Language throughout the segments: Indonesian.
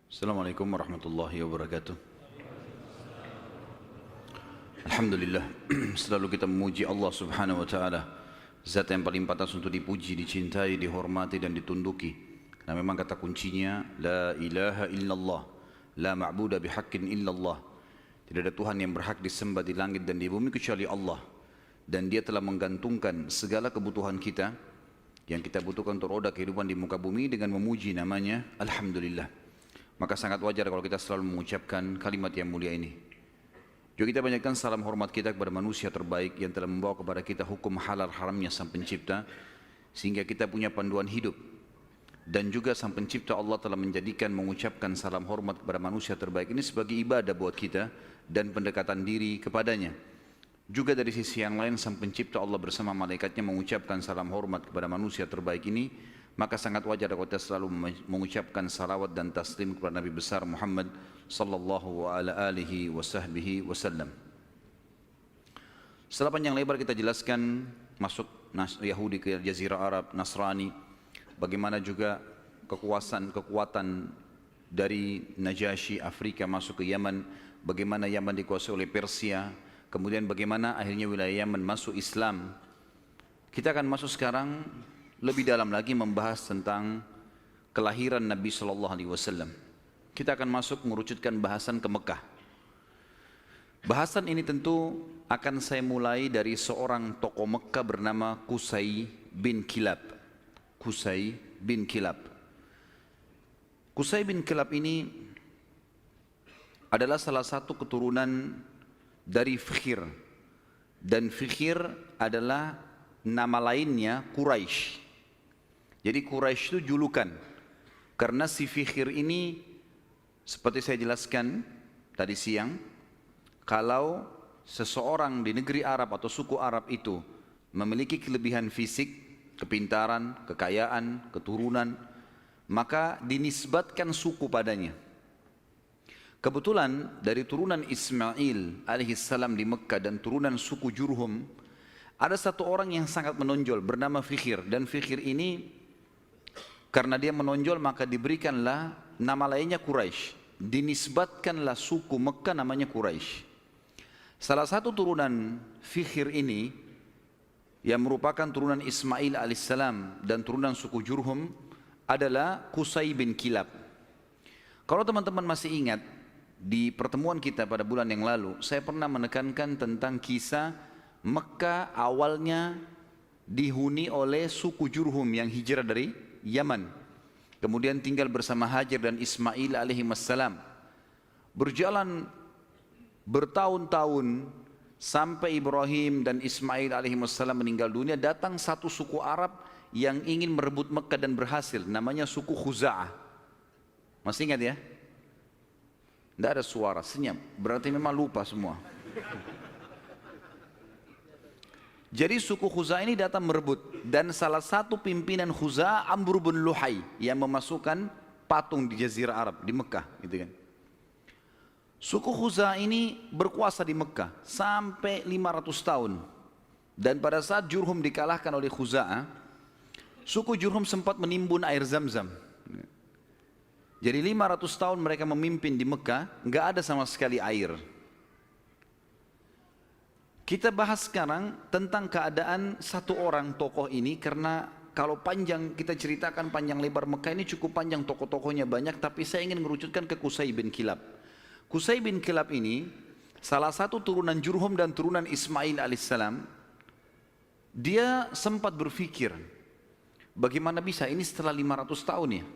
Assalamualaikum warahmatullahi wabarakatuh. Alhamdulillah, selalu kita memuji Allah subhanahu wa ta'ala, zat yang paling pantas untuk dipuji, dicintai, dihormati dan ditunduki. Karena memang kata kuncinya la ilaha illallah, la ma'buda bihaqqin illallah. Tidak ada Tuhan yang berhak disembah di langit dan di bumi kecuali Allah. Dan dia telah menggantungkan segala kebutuhan kita yang kita butuhkan untuk roda kehidupan di muka bumi dengan memuji namanya Alhamdulillah. Maka sangat wajar kalau kita selalu mengucapkan kalimat yang mulia ini. Juga kita banyakkan salam hormat kita kepada manusia terbaik yang telah membawa kepada kita hukum halal haramnya Sang Pencipta, sehingga kita punya panduan hidup. Dan juga Sang Pencipta Allah telah menjadikan mengucapkan salam hormat kepada manusia terbaik ini sebagai ibadah buat kita dan pendekatan diri kepadanya. Juga dari sisi yang lain Sang Pencipta Allah bersama malaikatnya mengucapkan salam hormat kepada manusia terbaik ini. Maka sangat wajar kalau kita selalu mengucapkan salawat dan taslim kepada Nabi besar Muhammad sallallahu alaihi wasallam. Setelah panjang lebar kita jelaskan masuk Yahudi ke Jazirah Arab, Nasrani, bagaimana juga kekuatan dari Najasyi Afrika masuk ke Yaman, bagaimana Yaman dikuasai oleh Persia, kemudian bagaimana akhirnya wilayah Yaman masuk Islam. Kita akan masuk sekarang lebih dalam lagi membahas tentang kelahiran Nabi Sallallahu Alaihi Wasallam. Kita akan masuk mengerucutkan bahasan ke Mekah. Bahasan ini tentu akan saya mulai dari seorang tokoh Mekah bernama Qusay bin Kilab. Qusay bin Kilab. Qusay bin Kilab ini adalah salah satu keturunan dari Fikhir. Dan Fikhir adalah nama lainnya Quraisy. Jadi Quraisy itu julukan, karena si Fikhir ini seperti saya jelaskan tadi siang, kalau seseorang di negeri Arab atau suku Arab itu memiliki kelebihan fisik, kepintaran, kekayaan, keturunan, maka dinisbatkan suku padanya. Kebetulan dari turunan Ismail alaihissalam di Mekah dan turunan suku Jurhum, ada satu orang yang sangat menonjol bernama Fikhir, dan Fikhir ini karena dia menonjol maka diberikanlah nama lainnya Quraisy. Dinisbatkanlah suku Mekah namanya Quraisy. Salah satu turunan Fikhir ini yang merupakan turunan Ismail alaihissalam dan turunan suku Jurhum adalah Qusay bin Kilab. Kalau teman-teman masih ingat, di pertemuan kita pada bulan yang lalu saya pernah menekankan tentang kisah Mekah awalnya dihuni oleh suku Jurhum yang hijrah dari Yaman, kemudian tinggal bersama Hajar dan Ismail alaihissalam. Berjalan bertahun-tahun sampai Ibrahim dan Ismail alaihissalam meninggal dunia, datang satu suku Arab yang ingin merebut Mekah dan berhasil, namanya suku Khuza'ah. Masih ingat ya? Tidak ada suara, senyap, berarti memang lupa semua. Jadi suku Khuza'ah ini datang merebut, dan salah satu pimpinan Khuza'ah Amr bin Luhai yang memasukkan patung di Jazirah Arab di Mekah, gitu kan. Suku Khuza'ah ini berkuasa di Mekah sampai 500 tahun. Dan pada saat Jurhum dikalahkan oleh Khuza'ah, suku Jurhum sempat menimbun air Zam-Zam. Jadi 500 tahun mereka memimpin di Mekah, nggak ada sama sekali air. Kita bahas sekarang tentang keadaan satu orang tokoh ini, karena kalau panjang kita ceritakan panjang lebar Mekah ini cukup panjang, tokoh-tokohnya banyak, tapi saya ingin mengerucutkan ke Qusay bin Kilab. Qusay bin Kilab ini salah satu turunan Jurhum dan turunan Ismail alaihissalam. Dia sempat berpikir, bagaimana bisa ini setelah 500 tahun ya?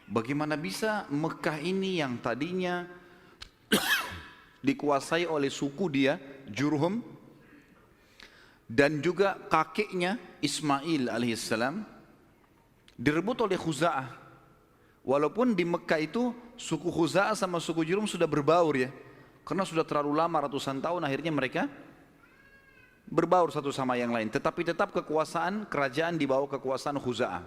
Bagaimana bisa Mekah ini yang tadinya dikuasai oleh suku dia Jurhum dan juga kakeknya Ismail alaihissalam direbut oleh Khuza'ah. Walaupun di Mekah itu suku Khuza'ah sama suku Jurhum sudah berbaur ya, karena sudah terlalu lama ratusan tahun, akhirnya mereka berbaur satu sama yang lain, tetapi tetap kekuasaan kerajaan di bawah kekuasaan Khuza'ah.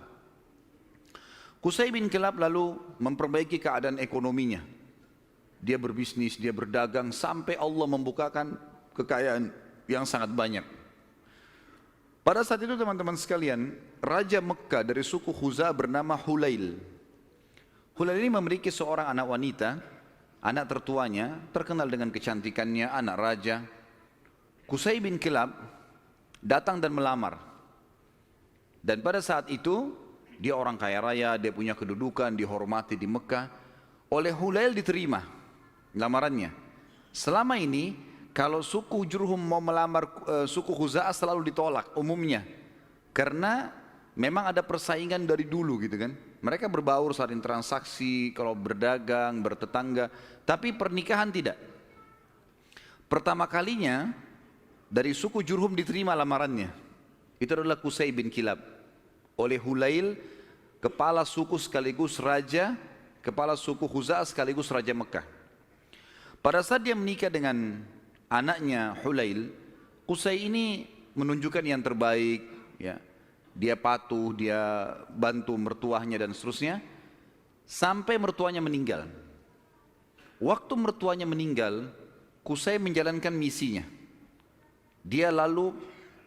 Qusay bin Kilab lalu memperbaiki keadaan ekonominya. Dia berbisnis, dia berdagang, sampai Allah membukakan kekayaan yang sangat banyak. Pada saat itu teman-teman sekalian, Raja Mekah dari suku Khuza'ah bernama Hulail. Hulail ini memiliki seorang anak wanita, anak tertuanya, terkenal dengan kecantikannya, anak raja. Qusay bin Kilab datang dan melamar. Dan pada saat itu, dia orang kaya raya, dia punya kedudukan, dihormati di Mekah. Oleh Hulail diterima lamarannya. Selama ini, kalau suku Jurhum mau melamar suku Khuza'ah selalu ditolak umumnya. Karena memang ada persaingan dari dulu gitu kan. Mereka berbaur saling transaksi, kalau berdagang, bertetangga. Tapi pernikahan tidak. Pertama kalinya dari suku Jurhum diterima lamarannya. Itu adalah Qusay bin Kilab. Oleh Hulail, kepala suku sekaligus raja, kepala suku Khuza'ah sekaligus raja Mekah. Pada saat dia menikah dengan anaknya Hulail, Qusay ini menunjukkan yang terbaik, ya. Dia patuh, dia bantu mertuanya dan seterusnya, sampai mertuanya meninggal. Waktu mertuanya meninggal, Qusay menjalankan misinya. Dia lalu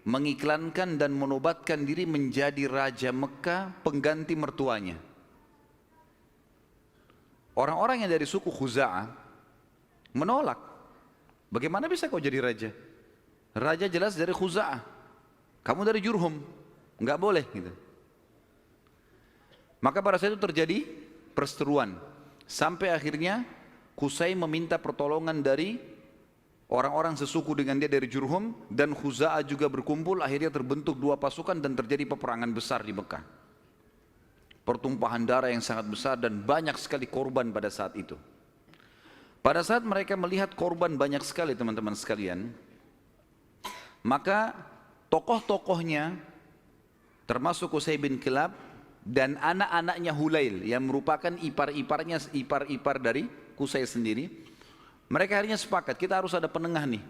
mengiklankan dan menobatkan diri menjadi raja Mekah pengganti mertuanya. Orang-orang yang dari suku Khuza'ah menolak. Bagaimana bisa kau jadi raja? Raja jelas dari Khuza'ah. Kamu dari Jurhum, enggak boleh gitu. Maka pada saat itu terjadi perseteruan. Sampai akhirnya Qusay meminta pertolongan dari orang-orang sesuku dengan dia dari Jurhum, dan Khuza'ah juga berkumpul. Akhirnya terbentuk dua pasukan dan terjadi peperangan besar di Mekah. Pertumpahan darah yang sangat besar dan banyak sekali korban pada saat itu. Pada saat mereka melihat korban banyak sekali teman-teman sekalian, maka tokoh-tokohnya termasuk Qusay bin Kilab dan anak-anaknya Hulail yang merupakan ipar-ipar dari Qusay sendiri, mereka akhirnya sepakat, kita harus ada penengah nih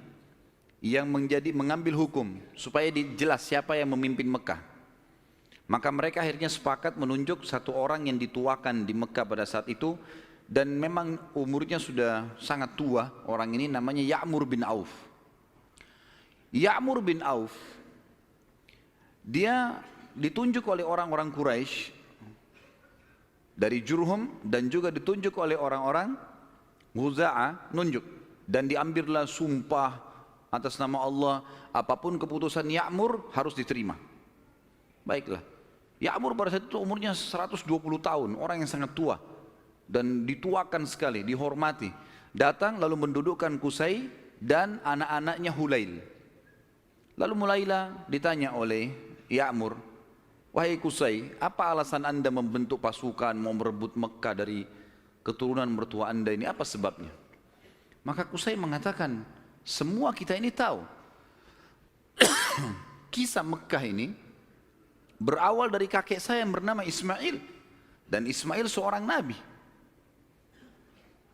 yang mengambil hukum supaya jelas siapa yang memimpin Mekah. Maka mereka akhirnya sepakat menunjuk satu orang yang dituakan di Mekah pada saat itu, dan memang umurnya sudah sangat tua. Orang ini namanya Ya'mur bin Auf. Ya'mur bin Auf, dia ditunjuk oleh orang-orang Quraisy dari Jurhum dan juga ditunjuk oleh orang-orang Khuza'ah, nunjuk, dan diambillah sumpah atas nama Allah, apapun keputusan Ya'mur harus diterima. Baiklah, Ya'mur pada saat itu umurnya 120 tahun, orang yang sangat tua dan dituakan sekali, dihormati. Datang lalu mendudukkan Qusay dan anak-anaknya Hulail. Lalu mulailah ditanya oleh Ya'mur, wahai Qusay, apa alasan anda membentuk pasukan mau merebut Mekah dari keturunan mertua anda ini, apa sebabnya? Maka Qusay mengatakan, semua kita ini tahu kisah Mekah ini berawal dari kakek saya yang bernama Ismail, dan Ismail seorang nabi.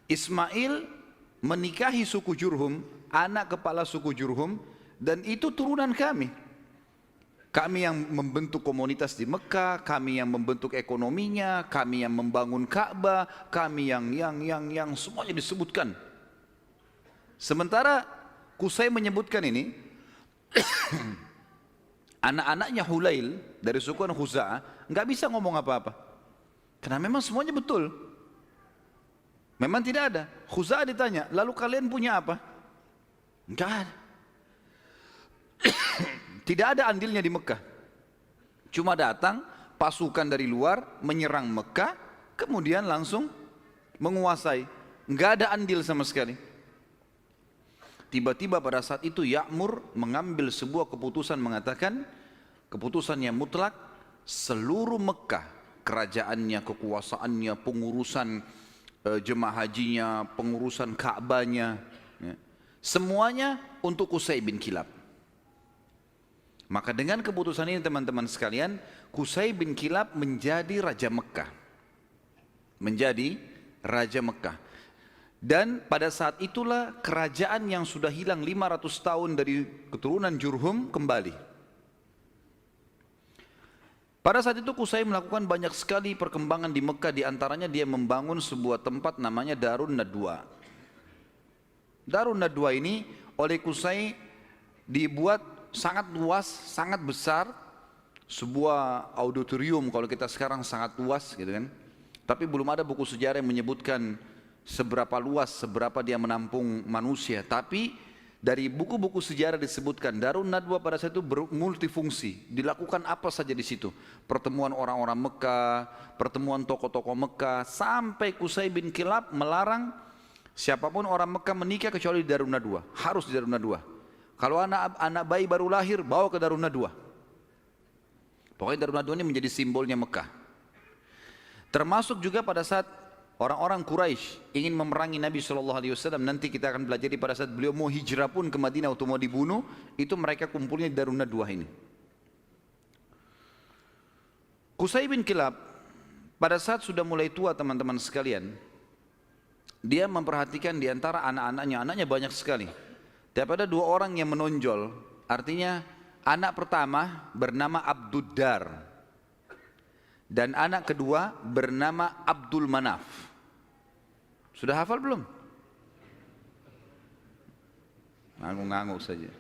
Ismail menikahi suku Jurhum, anak kepala suku Jurhum, dan itu turunan kami. Kami yang membentuk komunitas di Mekah, kami yang membentuk ekonominya, kami yang membangun Ka'bah, kami yang semuanya disebutkan. Sementara Qusay menyebutkan ini, anak-anaknya Hulail dari suku Khuza'ah nggak bisa ngomong apa-apa, karena memang semuanya betul. Memang tidak ada. Khuza'ah ditanya, lalu kalian punya apa? Enggak ada. Tidak ada andilnya di Mekah. Cuma datang pasukan dari luar menyerang Mekah, kemudian langsung menguasai. Enggak ada andil sama sekali. Tiba-tiba pada saat itu Ya'mur mengambil sebuah keputusan, mengatakan keputusan yang mutlak, seluruh Mekah, kerajaannya, kekuasaannya, pengurusan jemaah hajinya, pengurusan Ka'bahnya, ya, semuanya untuk Qusay bin Kilab. Maka dengan keputusan ini teman-teman sekalian, Qusay bin Kilab menjadi Raja Mekah. Menjadi Raja Mekah. Dan pada saat itulah kerajaan yang sudah hilang 500 tahun dari keturunan Jurhum kembali. Pada saat itu Qusay melakukan banyak sekali perkembangan di Mekah, diantaranya dia membangun sebuah tempat namanya Darun Nadwa. Darun Nadwa ini oleh Qusay dibuat sangat luas, sangat besar, sebuah auditorium kalau kita sekarang sangat luas gitu kan. Tapi belum ada buku sejarah yang menyebutkan seberapa luas, seberapa dia menampung manusia. Tapi dari buku-buku sejarah disebutkan Darun Nadwa pada saat itu multifungsi. Dilakukan apa saja di situ. Pertemuan orang-orang Mekah, pertemuan tokoh-tokoh Mekah, sampai Qusay bin Kilab melarang siapapun orang Mekah menikah kecuali di Darun Nadwa. Harus di Darun Nadwa. Kalau anak bayi baru lahir, bawa ke Darun Nadwa. Pokoknya Darun Nadwa ini menjadi simbolnya Mekah. Termasuk juga pada saat orang-orang Quraisy ingin memerangi Nabi SAW, nanti kita akan pelajari pada saat beliau mau hijrah pun ke Madinah atau mau dibunuh, itu mereka kumpulnya di Darun Nadwa ini. Qusay bin Kilab pada saat sudah mulai tua teman-teman sekalian, dia memperhatikan di antara anak-anaknya, anaknya banyak sekali. Tapi ada dua orang yang menonjol, artinya anak pertama bernama Abduddar dan anak kedua bernama Abdul Manaf. Sudah hafal belum? Ngangguk-ngangguk saja.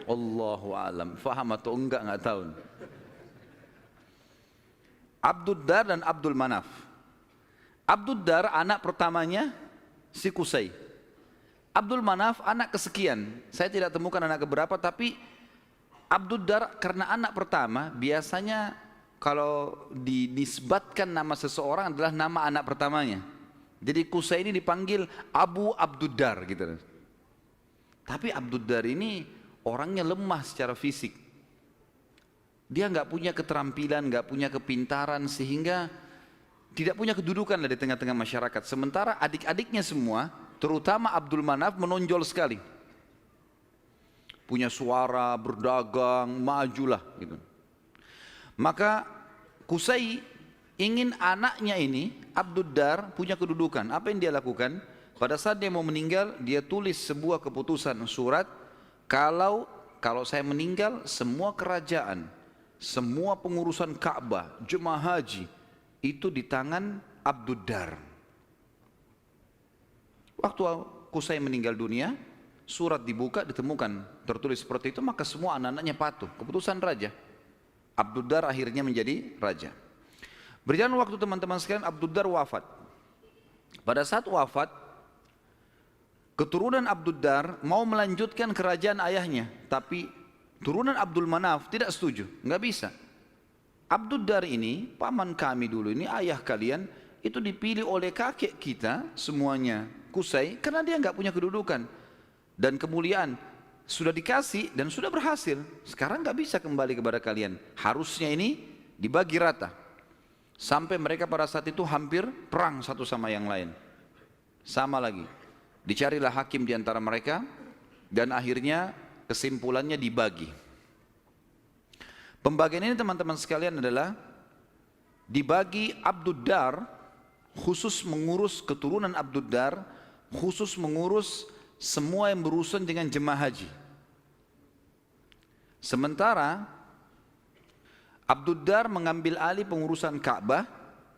Allahu a'lam. Faham atau enggak tahu. Abduddar dan Abdul Manaf. Abduddar anak pertamanya si Qusay. Abdul Manaf anak kesekian. Saya tidak temukan anak keberapa, tapi Abduddar karena anak pertama biasanya kalau dinisbatkan nama seseorang adalah nama anak pertamanya. Jadi Qusay ini dipanggil Abu Abduddar gitu. Tapi Abduddar ini orangnya lemah secara fisik. Dia nggak punya keterampilan, nggak punya kepintaran, sehingga tidak punya kedudukan di tengah-tengah masyarakat. Sementara adik-adiknya semua, terutama Abdul Manaf, menonjol sekali. Punya suara, berdagang, majulah gitu. Maka Qusay ingin anaknya ini, Abduddar, punya kedudukan. Apa yang dia lakukan? Pada saat dia mau meninggal, dia tulis sebuah keputusan surat, kalau saya meninggal, semua kerajaan, semua pengurusan Ka'bah, jemaah haji, itu di tangan Abduddar. Waktu Qusay meninggal dunia, surat dibuka, ditemukan tertulis seperti itu, maka semua anak-anaknya patuh. Keputusan raja. Abduddar akhirnya menjadi raja. Berjalan waktu teman-teman sekalian, Abduddar wafat. Pada saat wafat, keturunan Abduddar mau melanjutkan kerajaan ayahnya, tapi turunan Abdul Manaf tidak setuju, nggak bisa. Abduddar ini, paman kami dulu ini, ayah kalian, itu dipilih oleh kakek kita semuanya, Qusay, karena dia nggak punya kedudukan dan kemuliaan. Sudah dikasih dan sudah berhasil, sekarang nggak bisa kembali kepada kalian. Harusnya ini dibagi rata. Sampai mereka pada saat itu hampir perang satu sama yang lain. Sama lagi. Dicarilah hakim di antara mereka dan akhirnya kesimpulannya dibagi. Pembagian ini teman-teman sekalian adalah dibagi Abduddar khusus mengurus keturunan Abduddar, khusus mengurus semua yang berurusan dengan jemaah haji. Sementara Abduddar mengambil alih pengurusan Ka'bah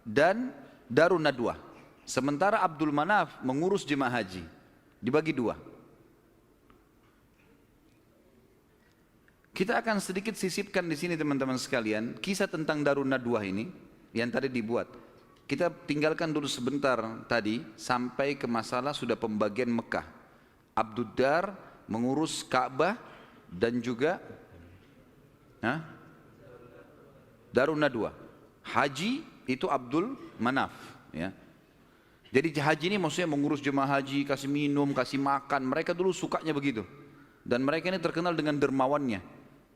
dan Darun Nadwa. Sementara Abdul Manaf mengurus jemaah haji. Dibagi dua. Kita akan sedikit sisipkan di sini teman-teman sekalian kisah tentang Darun Nadwa ini yang tadi dibuat. Kita tinggalkan dulu sebentar tadi sampai ke masalah sudah pembagian Mekah. Abduddar mengurus Ka'bah dan juga Darun Nadwa. Haji itu Abdul Manaf, ya. Jadi haji ini maksudnya mengurus jemaah haji, kasih minum, kasih makan. Mereka dulu sukanya begitu. Dan mereka ini terkenal dengan dermawannya.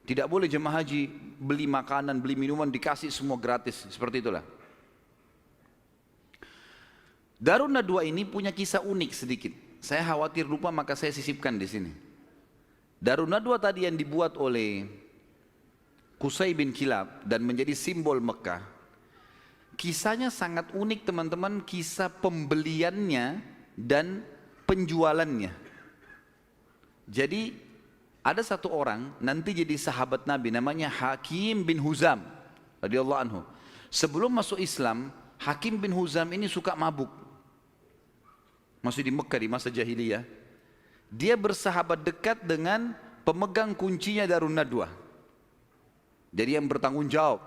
Tidak boleh jemaah haji beli makanan, beli minuman, dikasih semua gratis. Seperti itulah. Darun Nadwa ini punya kisah unik sedikit. Saya khawatir lupa, maka saya sisipkan di sini. Darun Nadwa tadi yang dibuat oleh Qusay bin Kilab dan menjadi simbol Mekah. Kisahnya sangat unik teman-teman, kisah pembeliannya dan penjualannya. Jadi ada satu orang nanti jadi sahabat Nabi namanya Hakim bin Huzam radhiyallahu anhu. Sebelum masuk Islam, Hakim bin Huzam ini suka mabuk. Masih di Mekah di masa jahiliyah. Dia bersahabat dekat dengan pemegang kuncinya Darun Nadwa. Jadi yang bertanggung jawab.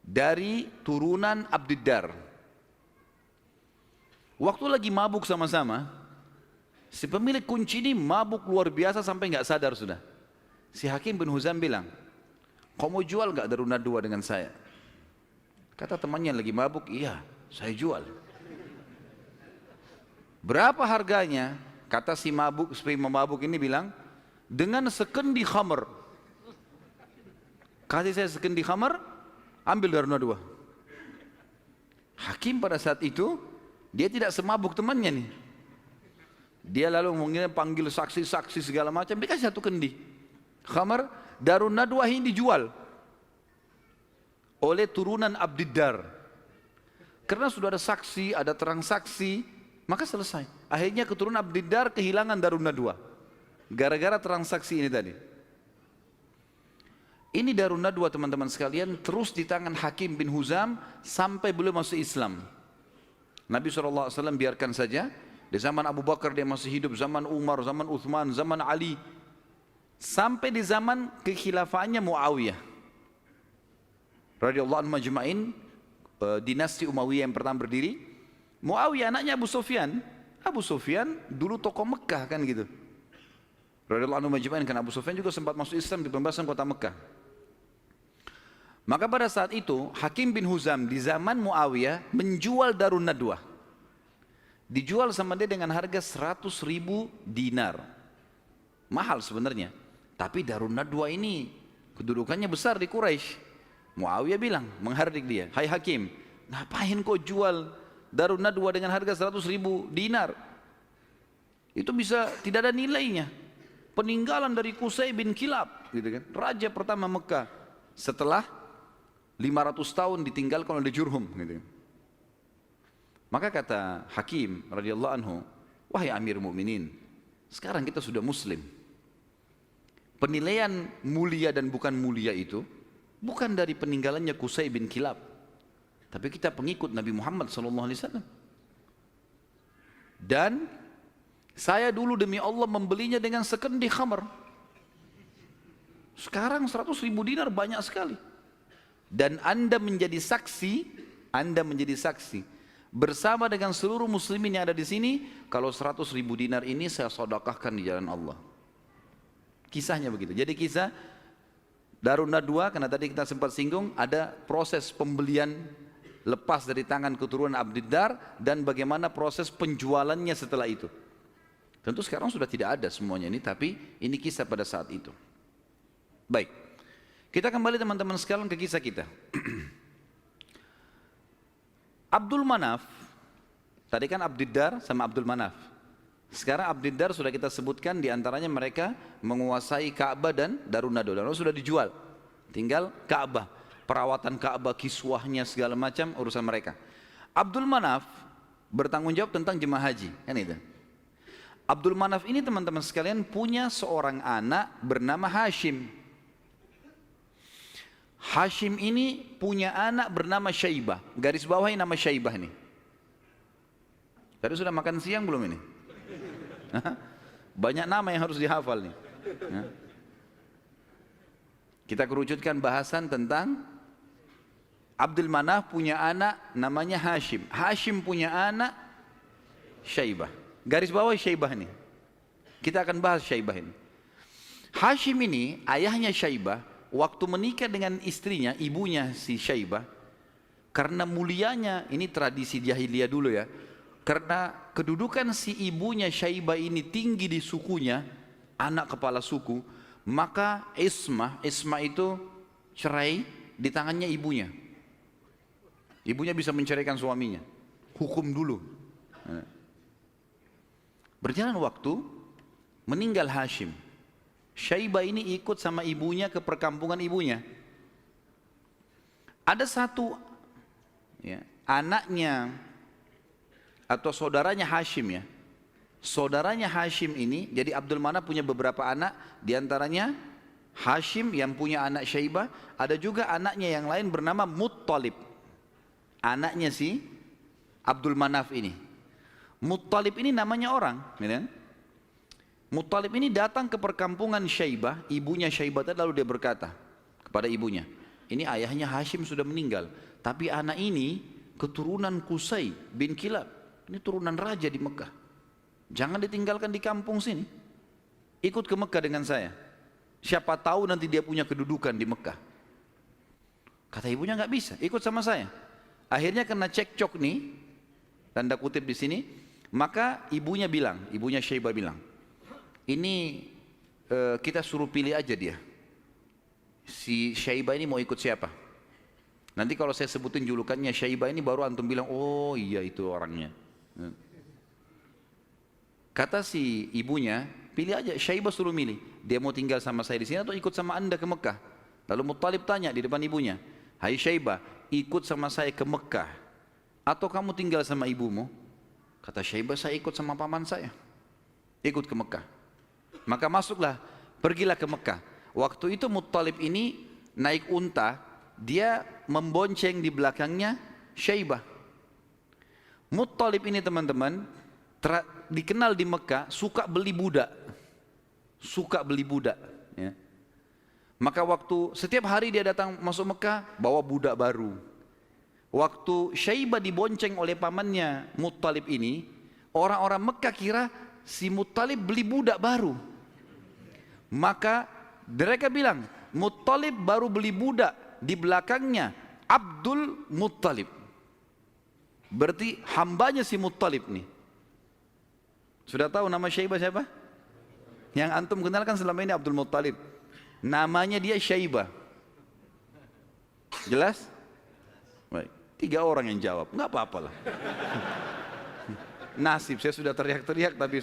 dari turunan Abdiddar. Waktu lagi mabuk sama-sama, si pemilik kunci ini mabuk luar biasa sampai nggak sadar sudah. Si Hakim bin Huzam bilang, kau mau jual nggak Darun Nadwa dengan saya? Kata temannya lagi mabuk, iya saya jual. Berapa harganya? Kata si mabuk ini bilang, dengan sekendi khamr. Kasih saya sekendi khamr, ambil Darun Nadwa. Hakim pada saat itu, dia tidak semabuk temannya nih. Dia lalu mungkin panggil saksi-saksi segala macam, dikasih satu kendi khamr. Darun Nadwa ini dijual oleh turunan Abdiddar. Karena sudah ada saksi, ada terang saksi, maka selesai. Akhirnya keturunan Abdiddar kehilangan Darun Nadwa gara-gara transaksi ini tadi. Ini Darun Nadwa teman-teman sekalian terus di tangan Hakim bin Huzam sampai beliau masuk Islam. Nabi SAW biarkan saja. Di zaman Abu Bakar dia masih hidup, zaman Umar, zaman Uthman, zaman Ali, sampai di zaman kekhilafaannya Muawiyah radhiyallahu anhu majma'in, dinasti Umayyah yang pertama berdiri. Muawiyah anaknya Abu Sufyan. Abu Sufyan dulu tokoh Mekah kan gitu. Radhiyallahu anhu majma'in, kan Abu Sufyan juga sempat masuk Islam di pembebasan kota Mekah. Maka pada saat itu Hakim bin Huzam di zaman Muawiyah menjual Darun Nadwa. Dijual sama dia dengan harga 100.000 dinar. Mahal sebenarnya. Tapi Darun Nadwa ini kedudukannya besar di Quraisy. Muawiyah bilang, menghardik dia, hai Hakim, ngapain kau jual Darun Nadwa dengan harga 100.000 dinar? Itu bisa tidak ada nilainya. Peninggalan dari Qusay bin Kilab, gitu kan? Raja pertama Mekah setelah 500 tahun ditinggalkan oleh Jurhum, gitu. Maka kata Hakim radhiyallahu anhu, wahai Amir Mu'minin, sekarang kita sudah Muslim. Penilaian mulia dan bukan mulia itu bukan dari peninggalannya Qusay bin Kilab, tapi kita pengikut Nabi Muhammad SAW. Dan saya dulu demi Allah membelinya dengan sekendi khamr. Sekarang 100.000 dinar banyak sekali. Dan Anda menjadi saksi bersama dengan seluruh muslimin yang ada di sini, kalau 100.000 dinar ini saya sedekahkan di jalan Allah. Kisahnya begitu. Jadi kisah Darun Nadwa, karena tadi kita sempat singgung, ada proses pembelian lepas dari tangan keturunan Abdiddar dan bagaimana proses penjualannya setelah itu. Tentu sekarang sudah tidak ada semuanya ini, tapi ini kisah pada saat itu. Baik, kita kembali teman-teman sekalian ke kisah kita. Abdul Manaf, tadi kan Abdiddar sama Abdul Manaf. Sekarang Abdiddar sudah kita sebutkan, diantaranya mereka menguasai Ka'bah dan Darun Nadwa. Darun Nadwa sudah dijual, tinggal Ka'bah, perawatan Ka'bah, kiswahnya segala macam urusan mereka. Abdul Manaf bertanggung jawab tentang jemaah haji, kan itu. Abdul Manaf ini teman-teman sekalian punya seorang anak bernama Hashim. Hashim ini punya anak bernama Syaibah. Garis bawahi nama Syaibah ini. Tadi sudah makan siang belum ini? Banyak nama yang harus dihafal nih. Kita kerucutkan bahasan tentang Abdul Manaf punya anak namanya Hashim. Hashim punya anak Syaibah. Garis bawahi Syaibah ini. Kita akan bahas Syaibah ini. Hashim ini ayahnya Syaibah. Waktu menikah dengan istrinya, ibunya si Syaibah, karena mulianya, ini tradisi jahiliyah dulu ya, karena kedudukan si ibunya Syaibah ini tinggi di sukunya, anak kepala suku, maka ismah itu cerai di tangannya ibunya. Ibunya bisa menceraikan suaminya, hukum dulu. Berjalan waktu, meninggal Hashim. Syaibah ini ikut sama ibunya ke perkampungan ibunya. Ada satu ya, anaknya atau saudaranya Hashim ya. Saudaranya Hashim ini, jadi Abdul Manaf punya beberapa anak, diantaranya Hashim yang punya anak Syaibah, ada juga anaknya yang lain bernama Muttalib. Anaknya si Abdul Manaf ini. Muttalib ini namanya orang, ya. Muttalib ini datang ke perkampungan Syaibah, ibunya Syaibah tadi, lalu dia berkata kepada ibunya, Ini ayahnya Hashim sudah meninggal, tapi anak ini keturunan Qusay bin Kilab. Ini turunan raja di Mekah. Jangan ditinggalkan di kampung sini. Ikut ke Mekah dengan saya. Siapa tahu nanti dia punya kedudukan di Mekah. Kata ibunya nggak bisa, ikut sama saya. Akhirnya kena cekcok nih, tanda kutip di sini. Maka ibunya Syaibah bilang, ini kita suruh pilih aja dia. Si Syaibah ini mau ikut siapa? Nanti kalau saya sebutin julukannya Syaibah ini baru antum bilang, oh iya itu orangnya. Kata si ibunya, pilih aja, Syaibah suruh milih. Dia mau tinggal sama saya di sini atau ikut sama anda ke Mekah? Lalu Muttalib tanya di depan ibunya, hai Syaibah, ikut sama saya ke Mekah atau kamu tinggal sama ibumu? Kata Syaibah, saya ikut sama paman saya, ikut ke Mekah. Maka pergilah ke Mekah. Waktu itu Muttalib ini naik unta, dia membonceng di belakangnya Syaibah. Muttalib ini teman-teman dikenal di Mekah suka beli budak, ya. Maka waktu setiap hari dia datang masuk Mekah bawa budak baru. Waktu Syaibah dibonceng oleh pamannya Muttalib ini, orang-orang Mekah kira si Muttalib beli budak baru. Maka mereka bilang, Muttalib baru beli budak, di belakangnya Abdul Muttalib. Berarti hambanya si Muttalib nih. Sudah tahu nama Syaibah siapa? Yang antum kenalkan selama ini Abdul Muttalib. Namanya dia Syaibah. Jelas? Baik. 3 orang yang jawab, nggak apa-apa lah. Nasib, saya sudah teriak-teriak tapi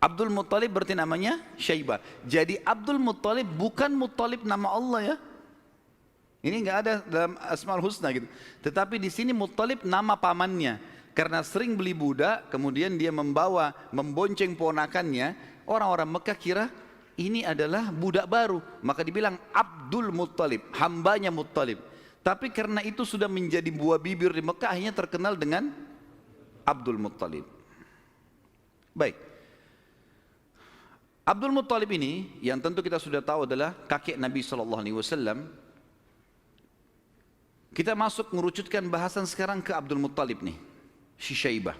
Abdul Muttalib berarti namanya Syaibah. Jadi Abdul Muttalib bukan Muttalib nama Allah ya. Ini nggak ada dalam Asmaul Husna gitu. Tetapi di sini Muttalib nama pamannya. Karena sering beli budak, kemudian dia membonceng ponakannya. Orang-orang Mekah kira ini adalah budak baru, maka dibilang Abdul Muttalib, hambanya Muttalib. Tapi karena itu sudah menjadi buah bibir di Mekah, akhirnya terkenal dengan Abdul Muttalib. Baik, Abdul Muttalib ini yang tentu kita sudah tahu adalah kakek Nabi SAW. Kita masuk mengerucutkan bahasan sekarang ke Abdul Muttalib nih, si Syaibah.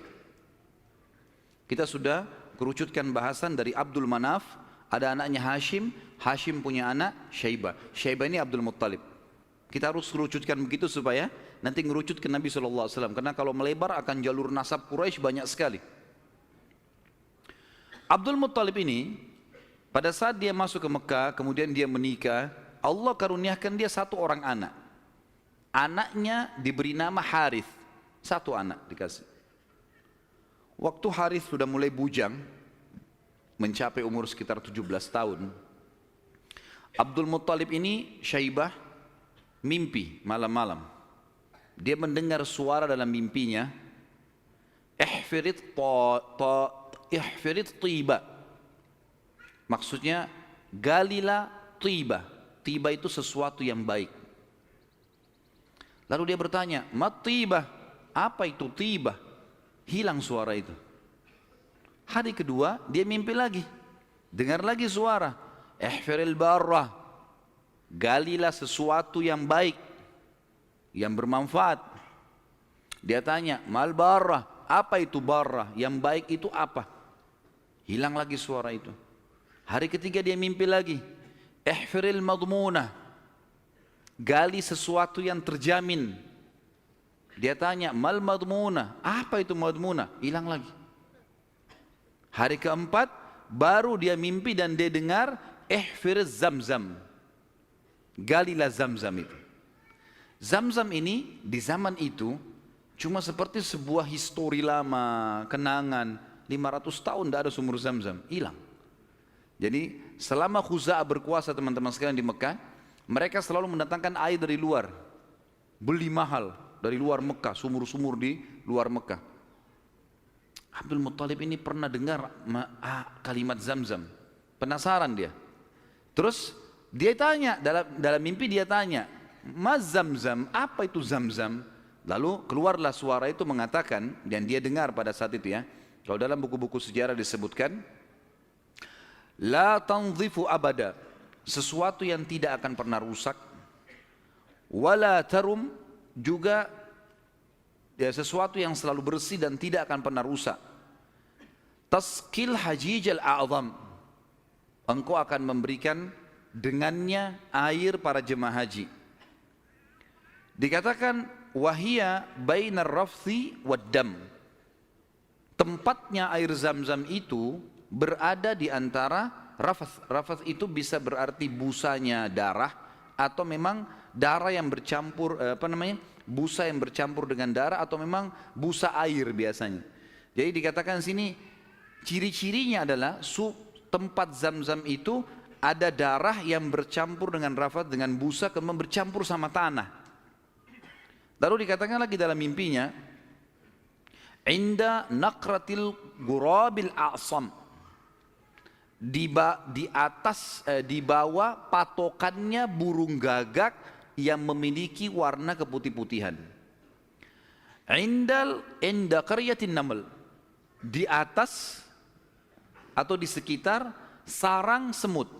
Kita sudah kerucutkan bahasan dari Abdul Manaf. Ada anaknya Hashim, Hashim punya anak Syaibah. Syaibah ini Abdul Muttalib. Kita harus kerucutkan begitu supaya nanti ngerucut ke Nabi SAW. Karena kalau melebar akan jalur nasab Quraisy banyak sekali. Abdul Muttalib ini pada saat dia masuk ke Mekah, kemudian dia menikah, Allah karuniakan dia 1 orang anak. Anaknya diberi nama Harith, 1 anak dikasih. Waktu Harith sudah mulai bujang, mencapai umur sekitar 17 tahun. Abdul Muttalib ini Syaibah mimpi malam-malam. Dia mendengar suara dalam mimpinya, ihfirit tiba. Maksudnya galilah tiba. Tiba itu sesuatu yang baik. Lalu dia bertanya, mat tiba? Apa itu tiba? Hilang suara itu. Hari kedua dia mimpi lagi, dengar lagi suara, ihfiril barrah, galilah sesuatu yang baik, yang bermanfaat. Dia tanya, mal barrah, apa itu barrah? Yang baik itu apa? Hilang lagi suara itu. Hari ketiga dia mimpi lagi, ihfiril madmunah, gali sesuatu yang terjamin. Dia tanya, mal madmunah, apa itu madmunah? Hilang lagi. Hari keempat baru dia mimpi dan dia dengar ihfiriz zamzam, galilah zamzam itu. Zamzam ini di zaman itu cuma seperti sebuah histori lama, kenangan. 500 tahun tidak ada sumur zamzam, hilang. Jadi selama Khuza'ah berkuasa teman-teman sekalian di Mekah, mereka selalu mendatangkan air dari luar, beli mahal dari luar Mekah, sumur-sumur di luar Mekah. Abdul Muttalib ini pernah dengar kalimat zamzam, penasaran dia. Terus dia tanya, dalam mimpi dia tanya, mas zamzam, apa itu zamzam? Lalu keluarlah suara itu mengatakan, dan dia dengar pada saat itu ya, kalau dalam buku-buku sejarah disebutkan, la tanzifu abada, sesuatu yang tidak akan pernah rusak. Wala tarum, juga ya, sesuatu yang selalu bersih dan tidak akan pernah rusak. Tasqil hajijal a'zam, engkau akan memberikan dengannya air para jemaah haji. Dikatakan wahia bainar rafthi wad dam, tempatnya air zam-zam itu berada di antara rafath. Rafath itu bisa berarti busanya darah, atau memang darah yang bercampur, busa yang bercampur dengan darah, atau memang busa air biasanya. Jadi dikatakan sini ciri-cirinya adalah tempat zam-zam itu ada darah yang bercampur dengan rafath, dengan busa, kemudian bercampur sama tanah. Lalu dikatakan lagi dalam mimpinya, inda naqratil gurabil a'sam, di bawah patokannya burung gagak yang memiliki warna keputih-putihan. Inda qaryatin naml, di atas atau di sekitar sarang semut.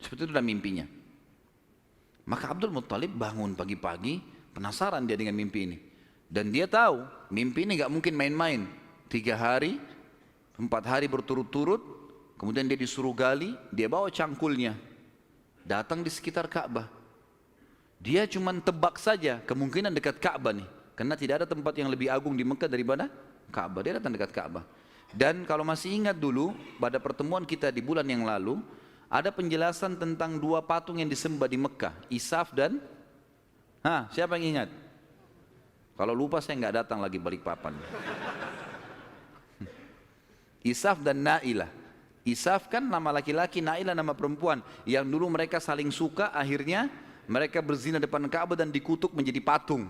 Seperti itu dalam mimpinya. Maka Abdul Muttalib bangun pagi-pagi, penasaran dia dengan mimpi ini. Dan dia tahu mimpi ini gak mungkin main-main. 3 hari, 4 hari berturut-turut, kemudian dia disuruh gali, dia bawa cangkulnya, datang di sekitar Ka'bah. Dia cuma tebak saja kemungkinan dekat Ka'bah nih, karena tidak ada tempat yang lebih agung di Mekah daripada Ka'bah. Dia datang dekat Ka'bah. Dan kalau masih ingat dulu pada pertemuan kita di bulan yang lalu, ada penjelasan tentang 2 patung yang disembah di Mekah, Isaf dan siapa yang ingat? Kalau lupa saya nggak datang lagi Balikpapan. Isaf dan Nailah. Isaf kan nama laki-laki, Nailah nama perempuan, yang dulu mereka saling suka, akhirnya mereka berzina depan Ka'bah dan dikutuk menjadi patung.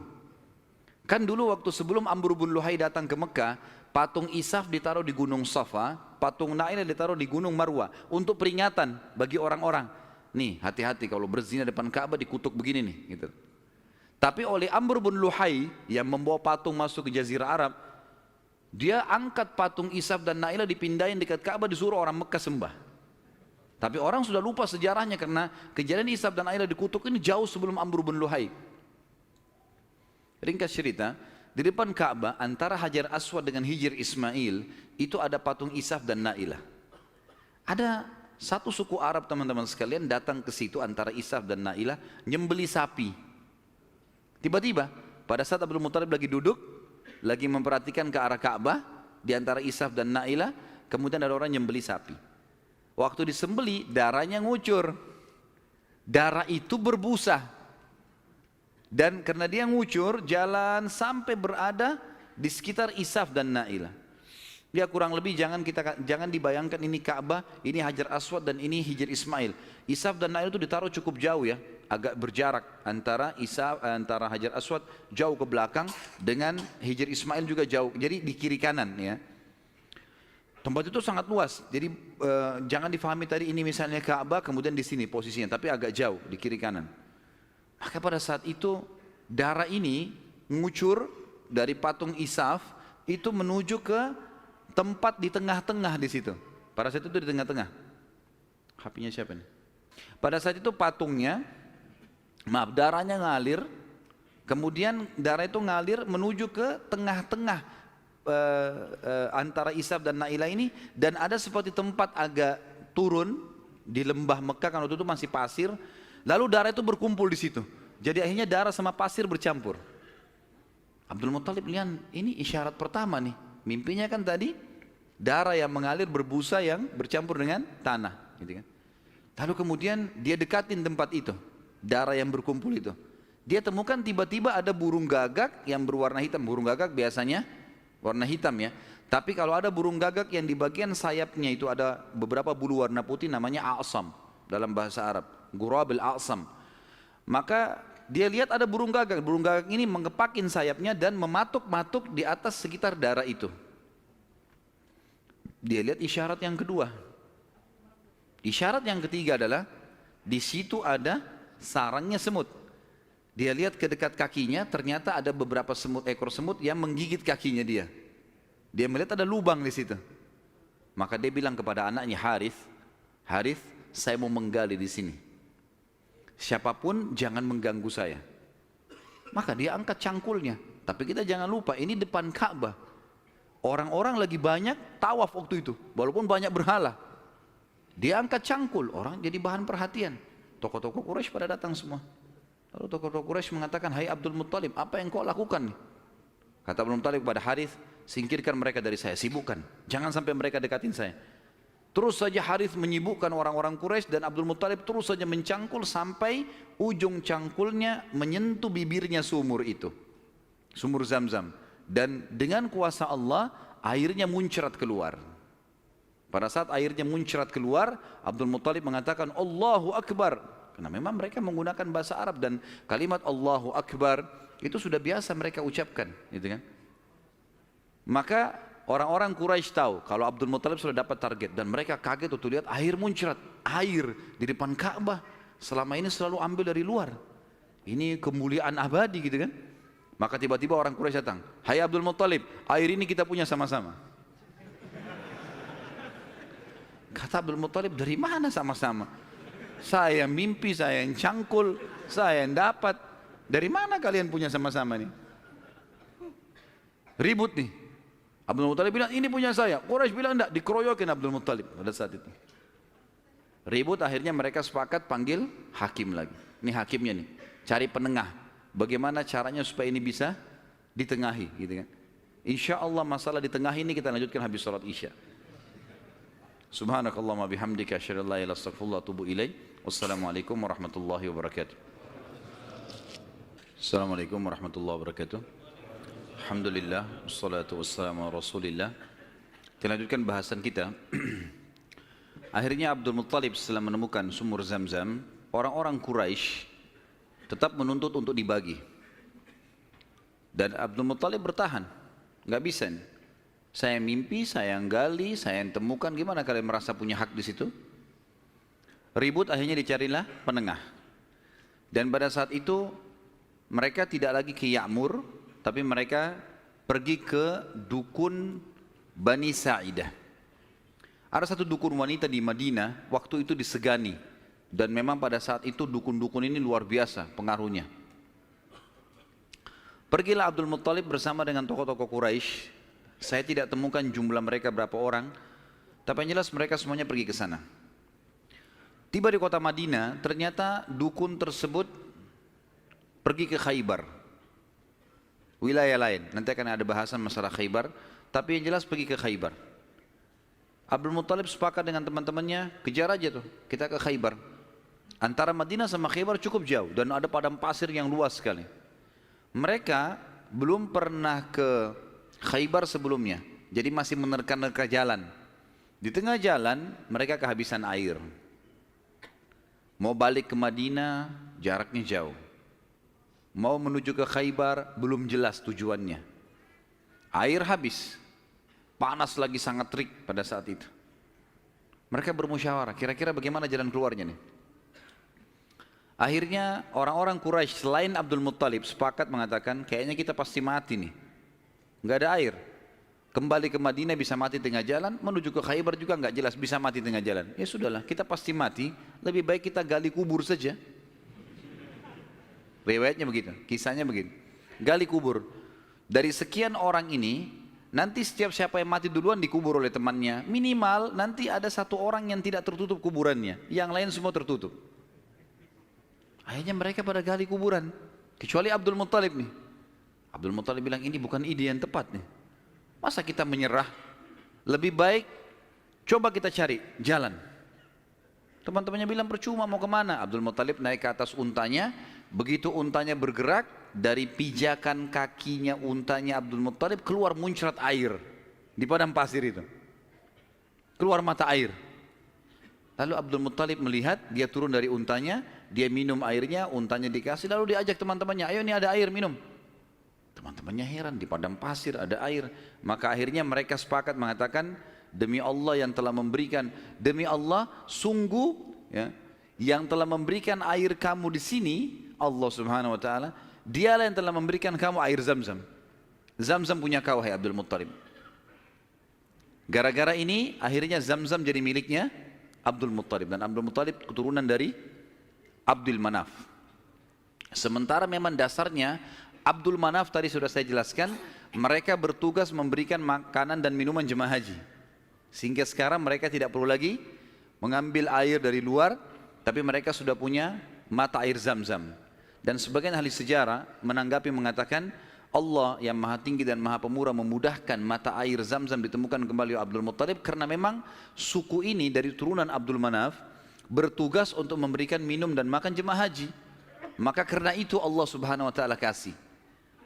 Kan dulu waktu sebelum Amr bin Luhai datang ke Mekah, patung Isaf ditaruh di Gunung Safa, patung Nailah ditaruh di Gunung Marwah, untuk peringatan bagi orang-orang. Nih, hati-hati kalau berzina depan Ka'bah dikutuk begini nih, gitu. Tapi oleh Amr bin Luhai yang membawa patung masuk ke Jazirah Arab, dia angkat patung Isaf dan Nailah, dipindahin dekat Ka'bah, disuruh orang Mekah sembah. Tapi orang sudah lupa sejarahnya karena kejadian Isaf dan Nailah dikutuk ini jauh sebelum Amr bin Luhai. Ringkas cerita, di depan Ka'bah antara Hajar Aswad dengan Hijr Ismail itu ada patung Isaf dan Nailah. Ada satu suku Arab teman-teman sekalian datang ke situ antara Isaf dan Nailah nyembeli sapi. Tiba-tiba pada saat Abdul Muttalib lagi duduk, lagi memperhatikan ke arah Ka'bah di antara Isaf dan Nailah, kemudian ada orang nyembeli sapi. Waktu disembeli darahnya ngucur. Darah itu berbusa. Dan karena dia ngucur, jalan sampai berada di sekitar Isaf dan Nailah. Dia kurang lebih jangan dibayangkan ini Ka'bah, ini Hajar Aswad dan ini Hijr Ismail. Isaf dan Nailah itu ditaruh cukup jauh ya, agak berjarak antara Hajar Aswad jauh ke belakang dengan Hijr Ismail juga jauh. Jadi di kiri kanan ya. Tempat itu sangat luas. Jadi jangan difahami tadi ini misalnya Ka'bah kemudian di sini posisinya, tapi agak jauh di kiri kanan. Maka pada saat itu darah ini ngucur dari patung Isaf itu menuju ke tempat di tengah-tengah di situ. Pada saat itu di tengah-tengah. HP-nya siapa nih? Pada saat itu patungnya, darahnya ngalir, kemudian darah itu ngalir menuju ke tengah-tengah antara Isaf dan Nailah ini, dan ada seperti tempat agak turun di lembah Mekah kan waktu itu masih pasir. Lalu darah itu berkumpul di situ. Jadi akhirnya darah sama pasir bercampur. Abdul Muttalib lihat ini isyarat pertama nih. Mimpinya kan tadi darah yang mengalir berbusa yang bercampur dengan tanah, gitu kan. Lalu kemudian dia dekatin tempat itu, darah yang berkumpul itu. Dia temukan tiba-tiba ada burung gagak yang berwarna hitam. Burung gagak biasanya warna hitam ya. Tapi kalau ada burung gagak yang di bagian sayapnya itu ada beberapa bulu warna putih, namanya a'sam dalam bahasa Arab. Gurabil a'sam. Maka dia lihat ada burung gagak. Burung gagak ini mengepakin sayapnya dan mematuk-matuk di atas sekitar darah itu. Dia lihat isyarat yang kedua. Isyarat yang ketiga adalah di situ ada sarangnya semut. Dia lihat ke dekat kakinya, ternyata ada beberapa ekor semut yang menggigit kakinya dia. Dia melihat ada lubang di situ. Maka dia bilang kepada anaknya Harith, saya mau menggali di sini. Siapapun jangan mengganggu saya. Maka dia angkat cangkulnya. Tapi kita jangan lupa, ini depan Ka'bah. Orang-orang lagi banyak tawaf waktu itu, walaupun banyak berhala. Dia angkat cangkul, orang jadi bahan perhatian. Tokoh-tokoh Quraisy pada datang semua. Lalu tokoh-tokoh Quraisy mengatakan, hai Abdul Muttalib, apa yang kau lakukan nih? Kata Abdul Muttalib kepada Harith, singkirkan mereka dari saya, sibukkan. Jangan sampai mereka dekatin saya. Terus saja Harith menyibukkan orang-orang Quraisy dan Abdul Muttalib terus saja mencangkul sampai ujung cangkulnya menyentuh bibirnya sumur itu. Sumur Zam-Zam. Dan dengan kuasa Allah, airnya muncrat keluar. Pada saat airnya muncrat keluar, Abdul Muttalib mengatakan Allahu Akbar. Karena memang mereka menggunakan bahasa Arab dan kalimat Allahu Akbar itu sudah biasa mereka ucapkan, gitu kan? Maka orang-orang Quraisy tahu kalau Abdul Muttalib sudah dapat target dan mereka kaget waktu lihat air muncrat, air di depan Ka'bah. Selama ini selalu ambil dari luar. Ini kemuliaan abadi, gitu kan? Maka tiba-tiba orang Quraisy datang, hai Abdul Muttalib, air ini kita punya sama-sama. Kata Abdul Muttalib, dari mana sama-sama? Saya mimpi, saya yang cangkul, saya yang dapat. Dari mana kalian punya sama-sama nih? Ribut nih. Abdul Muttalib bilang, ini punya saya. Quraisy bilang enggak, dikeroyokin Abdul Muttalib pada saat itu. Ribut, akhirnya mereka sepakat panggil hakim lagi. Ini hakimnya nih, cari penengah. Bagaimana caranya supaya ini bisa ditengahi, gitu kan? Insya Allah masalah ditengahi ini kita lanjutkan habis sholat isya. Subhanakallahumma bihamdika asyhadu an la ilaha illa anta astaghfiruka wa atubu ilaik. Wassalamualaikum warahmatullahi wabarakatuh. Assalamualaikum warahmatullahi wabarakatuh. Alhamdulillah, wassalatu wassalamu ala Rasulillah. Kita lanjutkan bahasan kita. Akhirnya Abdul Muttalib setelah menemukan sumur Zam-Zam, orang-orang Quraisy tetap menuntut untuk dibagi. Dan Abdul Muttalib bertahan, nggak bisa nih. Saya mimpi, saya yang gali, saya yang temukan, gimana kalian merasa punya hak di situ? Ribut, akhirnya dicarilah penengah. Dan pada saat itu mereka tidak lagi ke Ya'mur, tapi mereka pergi ke dukun Bani Sa'idah. Ada satu dukun wanita di Madinah, waktu itu disegani. Dan memang pada saat itu dukun-dukun ini luar biasa pengaruhnya. Pergilah Abdul Muttalib bersama dengan tokoh-tokoh Quraisy. Saya tidak temukan jumlah mereka berapa orang, tapi yang jelas mereka semuanya pergi ke sana. Tiba di kota Madinah, ternyata dukun tersebut pergi ke Khaybar, wilayah lain. Nanti akan ada bahasan masalah Khaybar, tapi yang jelas pergi ke Khaybar. Abdul Muttalib sepakat dengan teman-temannya, kejar aja tuh, kita ke Khaybar. Antara Madinah sama Khaybar cukup jauh dan ada padang pasir yang luas sekali. Mereka belum pernah ke Khaybar sebelumnya, jadi masih menerka-nerka jalan. Di tengah jalan mereka kehabisan air. Mau balik ke Madinah jaraknya jauh. Mau menuju ke Khaybar belum jelas tujuannya. Air habis. Panas lagi sangat terik pada saat itu. Mereka bermusyawarah, kira-kira bagaimana jalan keluarnya nih? Akhirnya orang-orang Quraisy selain Abdul Muttalib sepakat mengatakan, kayaknya kita pasti mati nih. Nggak ada air. Kembali ke Madinah bisa mati tengah jalan, menuju ke Khaybar juga nggak jelas bisa mati tengah jalan. Ya sudahlah, kita pasti mati, lebih baik kita gali kubur saja. Riwayatnya begitu, kisahnya begitu. Gali kubur. Dari sekian orang ini, nanti setiap siapa yang mati duluan dikubur oleh temannya. Minimal nanti ada satu orang yang tidak tertutup kuburannya, yang lain semua tertutup. Akhirnya mereka pada gali kuburan, kecuali Abdul Muttalib nih. Abdul Muttalib bilang ini bukan ide yang tepat nih. Masa kita menyerah? Lebih baik coba kita cari jalan. Teman-temannya bilang percuma, mau kemana? Abdul Muttalib naik ke atas untanya. Begitu untanya bergerak, dari pijakan kakinya untanya Abdul Muttalib keluar muncrat air di padang pasir itu. Keluar mata air. Lalu Abdul Muttalib melihat, dia turun dari untanya, dia minum airnya, untanya dikasih, lalu diajak teman-temannya, ayo nih ada air, minum. Teman-temannya heran, di padang pasir ada air. Maka akhirnya mereka sepakat mengatakan, demi Allah yang telah memberikan, demi Allah sungguh ya, yang telah memberikan air kamu di sini, Allah Subhanahu wa taala, dialah yang telah memberikan kamu air Zam-Zam. Zam-Zam punya kau, hai Abdul Muttalib. Gara-gara ini akhirnya Zam-Zam jadi miliknya Abdul Muttalib. Dan Abdul Muttalib keturunan dari Abdul Manaf. Sementara memang dasarnya Abdul Manaf tadi sudah saya jelaskan, mereka bertugas memberikan makanan dan minuman jemaah haji. Sehingga sekarang mereka tidak perlu lagi mengambil air dari luar, tapi mereka sudah punya mata air Zam-Zam. Dan sebagian ahli sejarah menanggapi mengatakan, Allah yang maha tinggi dan maha pemurah memudahkan mata air Zam-Zam ditemukan kembali oleh Abdul Muttalib, karena memang suku ini dari turunan Abdul Manaf bertugas untuk memberikan minum dan makan jemaah haji. Maka karena itu Allah Subhanahu wa taala kasih.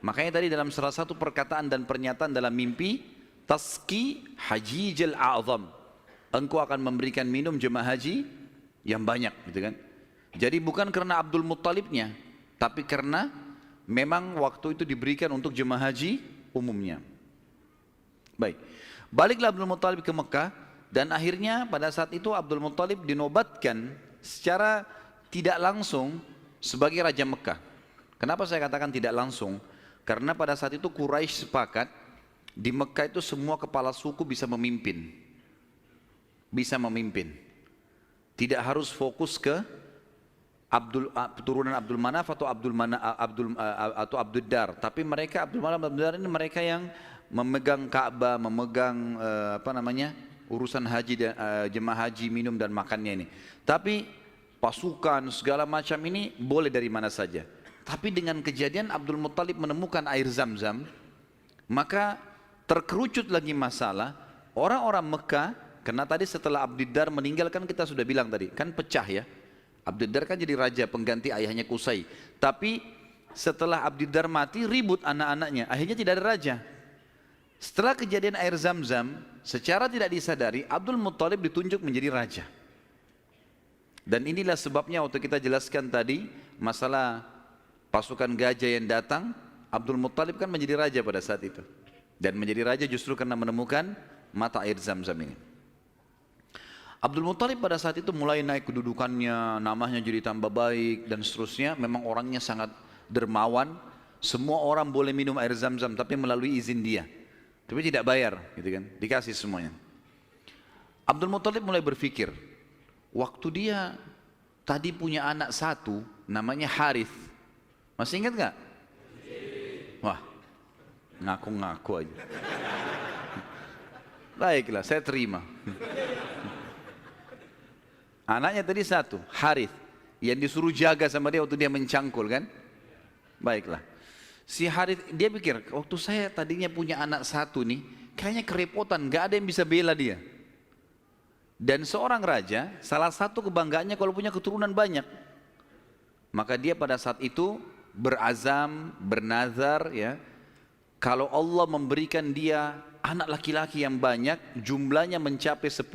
Makanya tadi dalam salah satu perkataan dan pernyataan dalam mimpi, Taski Hajijal A'zam, engkau akan memberikan minum jemaah haji yang banyak, gitu kan. Jadi bukan karena Abdul Muttalibnya, tapi karena memang waktu itu diberikan untuk jemaah haji umumnya. Baik, baliklah Abdul Muttalib ke Mekah, dan akhirnya pada saat itu Abdul Muttalib dinobatkan secara tidak langsung sebagai Raja Mekah. Kenapa saya katakan tidak langsung? Karena pada saat itu Quraisy sepakat di Mekah itu semua kepala suku bisa memimpin. Bisa memimpin. Tidak harus fokus ke turunan Abdul Manaf atau Abdul Dar, tapi mereka Abdul Manaf Abdul Dar ini mereka yang memegang Ka'bah, memegang urusan haji dan jemaah haji, minum dan makannya ini. Tapi pasukan segala macam ini boleh dari mana saja. Tapi dengan kejadian Abdul Muttalib menemukan air Zam-Zam, maka terkerucut lagi masalah orang-orang Mekah. Karena tadi setelah Abdul Dar meninggal, kan kita sudah bilang tadi, kan pecah ya. Abdul Dar kan jadi raja pengganti ayahnya Qusay. Tapi setelah Abdul Dar mati, ribut anak-anaknya, akhirnya tidak ada raja. Setelah kejadian air Zam-Zam, secara tidak disadari Abdul Muttalib ditunjuk menjadi raja. Dan inilah sebabnya waktu kita jelaskan tadi masalah pasukan gajah yang datang, Abdul Muttalib kan menjadi raja pada saat itu. Dan menjadi raja justru karena menemukan mata air Zam-Zam ini. Abdul Muttalib pada saat itu mulai naik kedudukannya, namanya jadi tambah baik dan seterusnya. Memang orangnya sangat dermawan. Semua orang boleh minum air Zam-Zam tapi melalui izin dia. Tapi tidak bayar, gitu kan? Dikasih semuanya. Abdul Muttalib mulai berpikir, waktu dia tadi punya anak satu, namanya Harith. Masih ingat nggak? Wah, ngaku-ngaku aja. Baiklah, saya terima. Anaknya tadi satu, Harith, yang disuruh jaga sama dia waktu dia mencangkul kan? Baiklah. Si Harith, dia pikir, waktu saya tadinya punya anak satu nih, kayaknya kerepotan, gak ada yang bisa bela dia. Dan seorang raja, salah satu kebanggaannya kalau punya keturunan banyak. Maka dia pada saat itu berazam, bernazar ya, kalau Allah memberikan dia anak laki-laki yang banyak, jumlahnya mencapai 10,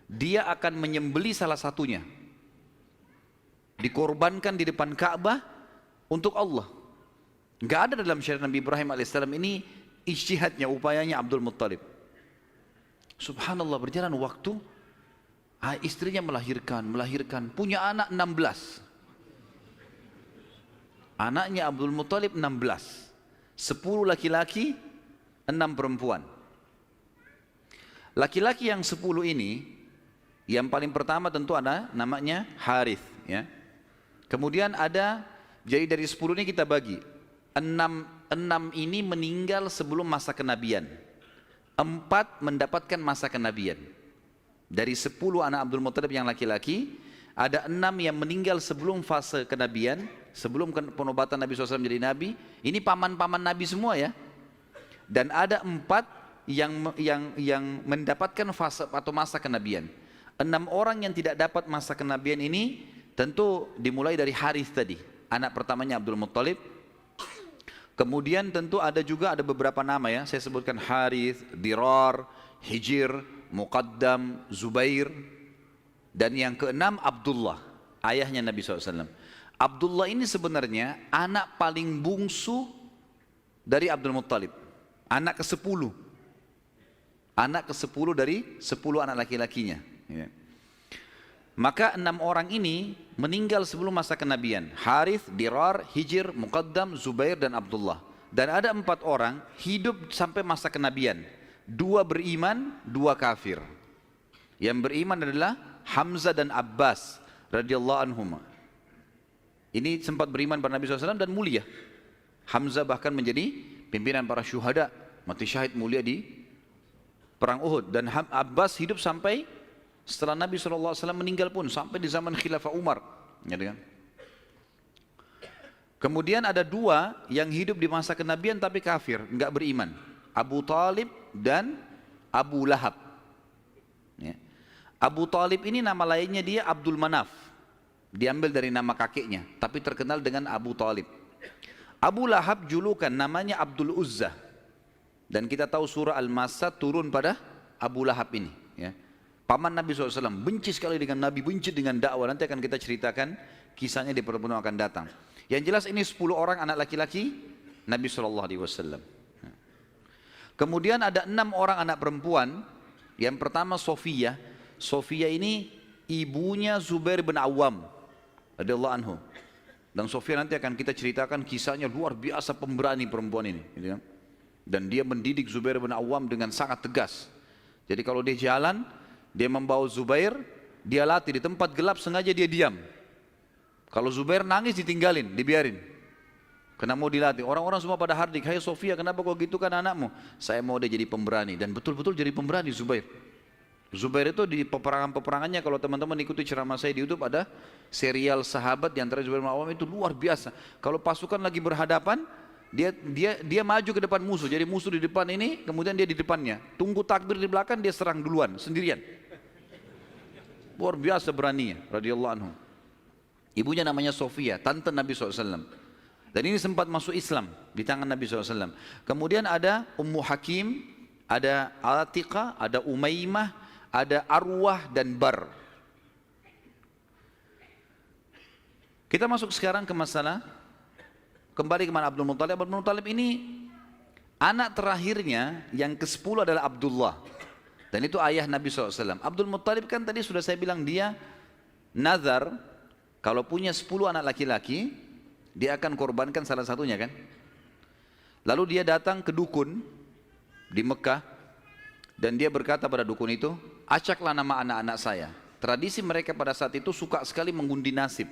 dia akan menyembeli salah satunya, dikorbankan di depan Ka'bah untuk Allah. Gak ada dalam syariat Nabi Ibrahim alaihissalam. Ini ijtihadnya, upayanya Abdul Muttalib. Subhanallah, berjalan waktu, istrinya melahirkan, punya anak 16. Anaknya Abdul Muttalib 16, 10 laki-laki, 6 perempuan. Laki-laki yang 10 ini, yang paling pertama tentu ada namanya Harith ya. Kemudian ada, jadi dari 10 ini kita bagi, 6 ini meninggal sebelum masa kenabian, 4 mendapatkan masa kenabian. Dari 10 anak Abdul Muttalib yang laki-laki, ada 6 yang meninggal sebelum fase kenabian, sebelum penobatan Nabi SAW menjadi Nabi. Ini paman-paman Nabi semua ya. Dan ada 4 yang mendapatkan fase atau masa kenabian. 6 orang yang tidak dapat masa kenabian ini tentu dimulai dari Harith tadi, anak pertamanya Abdul Muttalib. Kemudian tentu ada beberapa nama ya, saya sebutkan Harith, Dirar, Hijir, Muqaddam, Zubair. Dan yang keenam Abdullah, ayahnya Nabi SAW. Abdullah ini sebenarnya anak paling bungsu dari Abdul Muttalib, anak ke-10. Anak ke-10 dari 10 anak laki-lakinya ya. Maka 6 orang ini meninggal sebelum masa kenabian. Harith, Dirar, Hijir, Muqaddam, Zubair dan Abdullah. Dan ada 4 orang hidup sampai masa kenabian. 2 beriman, 2 kafir. Yang beriman adalah Hamzah dan Abbas radhiyallahu anhum. Ini sempat beriman pada Nabi SAW dan mulia. Hamzah bahkan menjadi pimpinan para syuhada, mati syahid mulia di perang Uhud. Dan Abbas hidup sampai setelah Nabi SAW meninggal pun, sampai di zaman Khilafah Umar. Gitu kan? Kemudian ada dua yang hidup di masa kenabian tapi kafir, enggak beriman. Abu Talib dan Abu Lahab. Ya. Abu Talib ini nama lainnya dia Abdul Manaf. Diambil dari nama kakeknya, tapi terkenal dengan Abu Talib. Abu Lahab julukan namanya Abdul Uzza. Dan kita tahu surah Al-Masad turun pada Abu Lahab ini. Ya. Paman Nabi SAW, benci sekali dengan Nabi, benci dengan dakwah. Nanti akan kita ceritakan kisahnya di pertemuan akan datang. Yang jelas ini 10 orang anak laki-laki Nabi SAW. Kemudian ada 6 orang anak perempuan. Yang pertama Sofiyah. Sofiyah ini ibunya Zubair bin Awam radhiyallahu anhu. Dan Sofiyah nanti akan kita ceritakan kisahnya luar biasa, pemberani perempuan ini. Dan dia mendidik Zubair bin Awam dengan sangat tegas. Jadi kalau dia jalan, dia membawa Zubair, dia latih di tempat gelap, sengaja dia diam. Kalau Zubair nangis ditinggalin, dibiarin. Karena mau dilatih. Orang-orang semua pada hardik, hai Sofia, kenapa kau gitu kan anakmu? Saya mau dia jadi pemberani. Dan betul-betul jadi pemberani Zubair. Zubair itu di peperangan-peperangannya, kalau teman-teman ikuti ceramah saya di YouTube, ada serial sahabat di antara Zubair bin Awam itu luar biasa. Kalau pasukan lagi berhadapan, dia maju ke depan musuh. Jadi musuh di depan ini, kemudian dia di depannya. Tunggu takbir di belakang, dia serang duluan, sendirian. Luar biasa beraninya, radhiyallahu anhu. Ibunya namanya Sofia, tante Nabi SAW. Dan ini sempat masuk Islam di tangan Nabi SAW. Kemudian ada Ummu Hakim, ada Atiqah, ada Umaymah, ada Arwah dan Bar. Kita masuk sekarang ke masalah, kembali ke mana Abdul Muttalib. Abdul Muttalib ini anak terakhirnya yang ke-10 adalah Abdullah. Dan itu ayah Nabi SAW. Abdul Muttalib kan tadi sudah saya bilang dia nazar, kalau punya 10 anak laki-laki, dia akan korbankan salah satunya kan. Lalu dia datang ke dukun di Mekah, dan dia berkata pada dukun itu, acaklah nama anak-anak saya. Tradisi mereka pada saat itu suka sekali mengundi nasib.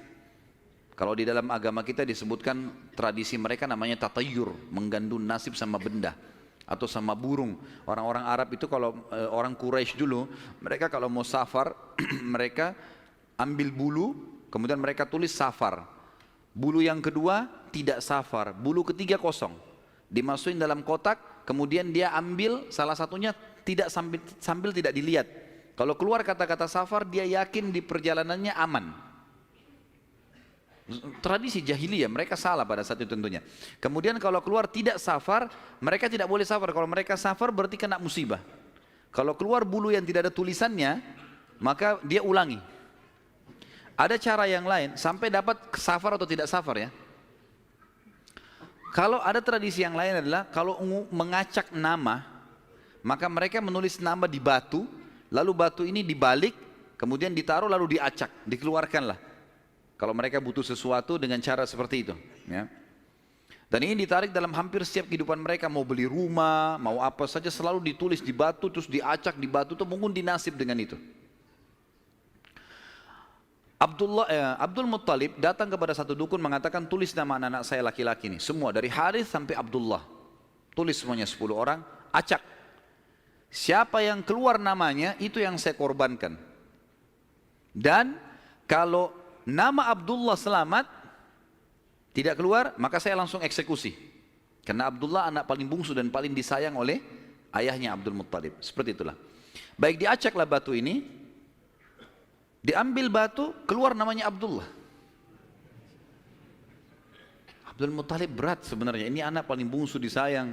Kalau di dalam agama kita disebutkan tradisi mereka namanya tatayur, menggandun nasib sama benda atau sama burung. Orang-orang Arab itu kalau orang Quraisy dulu, mereka kalau mau safar, mereka ambil bulu, kemudian mereka tulis safar. Bulu yang kedua tidak safar, bulu ketiga kosong. Dimasukin dalam kotak, kemudian dia ambil salah satunya tidak sambil tidak dilihat. Kalau keluar kata-kata safar, dia yakin di perjalanannya aman. Tradisi jahiliyah, mereka salah pada saat itu tentunya. Kemudian kalau keluar tidak safar, mereka tidak boleh safar. Kalau mereka safar berarti kena musibah. Kalau keluar bulu yang tidak ada tulisannya, maka dia ulangi. Ada cara yang lain sampai dapat safar atau tidak safar ya. Kalau ada tradisi yang lain adalah kalau mengacak nama, maka mereka menulis nama di batu, lalu batu ini dibalik, kemudian ditaruh lalu diacak, dikeluarkanlah. Kalau mereka butuh sesuatu dengan cara seperti itu. Ya. Dan ini ditarik dalam hampir setiap kehidupan mereka, mau beli rumah, mau apa saja selalu ditulis di batu, terus diacak di batu, itu mungkin dinasib dengan itu. Abdul Muttalib datang kepada satu dukun mengatakan tulis nama anak-anak saya laki-laki ini. Semua dari Harith sampai Abdullah. Tulis semuanya 10 orang, acak. Siapa yang keluar namanya itu yang saya korbankan. Dan kalau nama Abdullah selamat tidak keluar, maka saya langsung eksekusi. Karena Abdullah anak paling bungsu dan paling disayang oleh ayahnya Abdul Muttalib. Seperti itulah. Baik, diacaklah batu ini. Diambil batu, keluar namanya Abdullah. Abdul Muttalib berat sebenarnya. Ini anak paling bungsu disayang.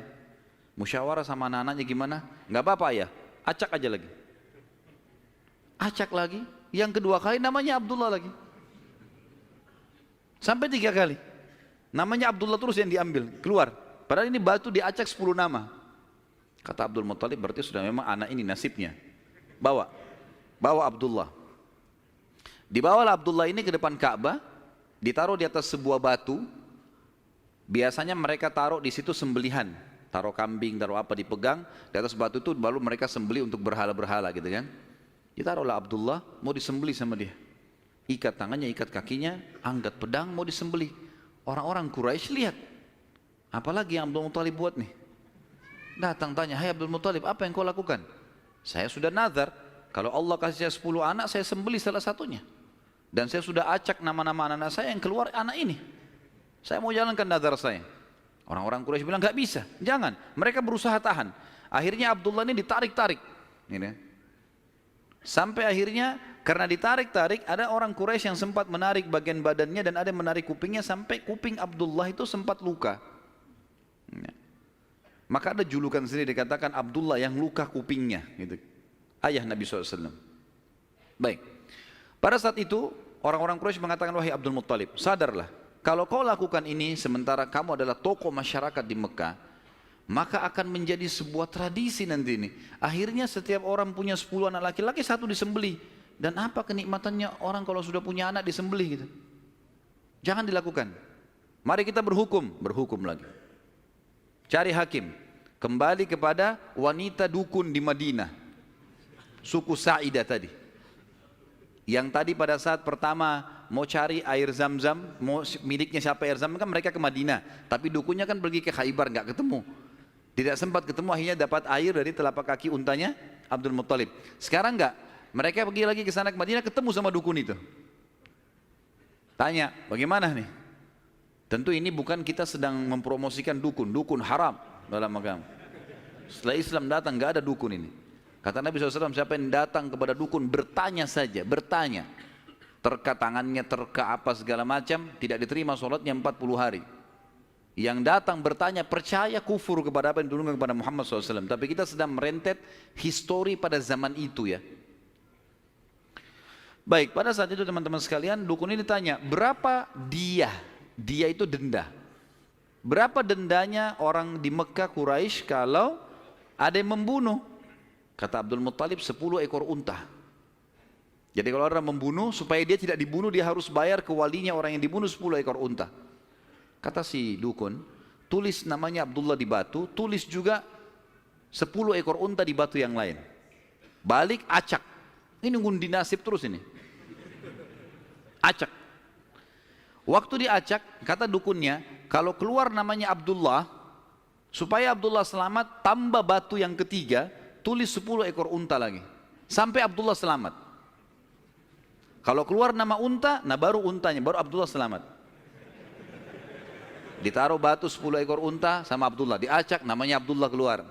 Musyawarah sama anak-anaknya gimana? Nggak apa-apa ya, acak aja lagi. Acak lagi. Yang kedua kali namanya Abdullah lagi. Sampai 3 kali. Namanya Abdullah terus yang diambil, keluar. Padahal ini batu diacak 10 nama. Kata Abdul Muttalib, berarti sudah memang anak ini nasibnya. Bawa Abdullah. Dibawalah Abdullah ini ke depan Ka'bah, ditaruh di atas sebuah batu. Biasanya mereka taruh di situ sembelihan, taruh kambing, taruh apa dipegang di atas batu itu, baru mereka sembelih untuk berhala-berhala gitu kan. Ditaruhlah Abdullah, mau disembelih sama dia. Ikat tangannya, ikat kakinya, angkat pedang, mau disembelih. Orang-orang Quraisy lihat, apalagi yang Abdul Muttalib buat nih. Datang tanya, hai Abdul Muttalib, apa yang kau lakukan? Saya sudah nazar, kalau Allah kasih saya 10 anak, saya sembelih salah satunya. Dan saya sudah acak nama-nama anak-anak saya yang keluar anak ini. Saya mau jalankan nazar saya. Orang-orang Quraisy bilang, gak bisa, jangan. Mereka berusaha tahan. Akhirnya Abdullah ini ditarik-tarik. Sampai akhirnya karena ditarik-tarik, ada orang Quraisy yang sempat menarik bagian badannya dan ada yang menarik kupingnya sampai kuping Abdullah itu sempat luka. Maka ada julukan sendiri dikatakan Abdullah yang luka kupingnya, gitu. Ayah Nabi SAW. Baik. Pada saat itu orang-orang Quraisy mengatakan, wahai Abdul Muttalib, sadarlah, kalau kau lakukan ini sementara kamu adalah tokoh masyarakat di Mekah, maka akan menjadi sebuah tradisi nanti ini. Akhirnya setiap orang punya 10 anak laki-laki, satu disembelih. Dan apa kenikmatannya orang kalau sudah punya anak disembelih gitu? Jangan dilakukan. Mari kita berhukum lagi. Cari hakim. Kembali kepada wanita dukun di Madinah, suku Sa'idah tadi. Yang tadi pada saat pertama mau cari air Zam-Zam, mau miliknya siapa air Zam-Zam, kan mereka ke Madinah. Tapi dukunnya kan pergi ke Khaybar, nggak ketemu. Tidak sempat ketemu, akhirnya dapat air dari telapak kaki untanya Abdul Muttalib. Sekarang enggak, mereka pergi lagi ke sana ke Madinah, ketemu sama dukun itu. Tanya, bagaimana nih? Tentu ini bukan kita sedang mempromosikan dukun, dukun haram dalam agama. Setelah Islam datang enggak ada dukun ini. Kata Nabi SAW, siapa yang datang kepada dukun bertanya saja, bertanya. Terka tangannya, terka apa segala macam, tidak diterima sholatnya 40 hari. Yang datang bertanya percaya kufur kepada apa yang diturunkan kepada Muhammad SAW. Tapi kita sedang merentet histori pada zaman itu ya. Baik, pada saat itu teman-teman sekalian, dukun ini tanya, berapa dia? Dia itu denda. Berapa dendanya orang di Mekah Quraisy kalau ada yang membunuh? Kata Abdul Muttalib, 10 ekor unta. Jadi kalau orang membunuh, supaya dia tidak dibunuh, dia harus bayar ke walinya orang yang dibunuh 10 ekor unta. Kata si dukun, tulis namanya Abdullah di batu, tulis juga 10 ekor unta di batu yang lain. Balik, acak. Ini ngundi nasib terus ini. Acak. Waktu diacak, kata dukunnya, kalau keluar namanya Abdullah, supaya Abdullah selamat, tambah batu yang ketiga, tulis 10 ekor unta lagi. Sampai Abdullah selamat. Kalau keluar nama unta, nah baru untanya, baru Abdullah selamat. Ditaruh batu 10 ekor unta sama Abdullah, diacak namanya Abdullah keluar.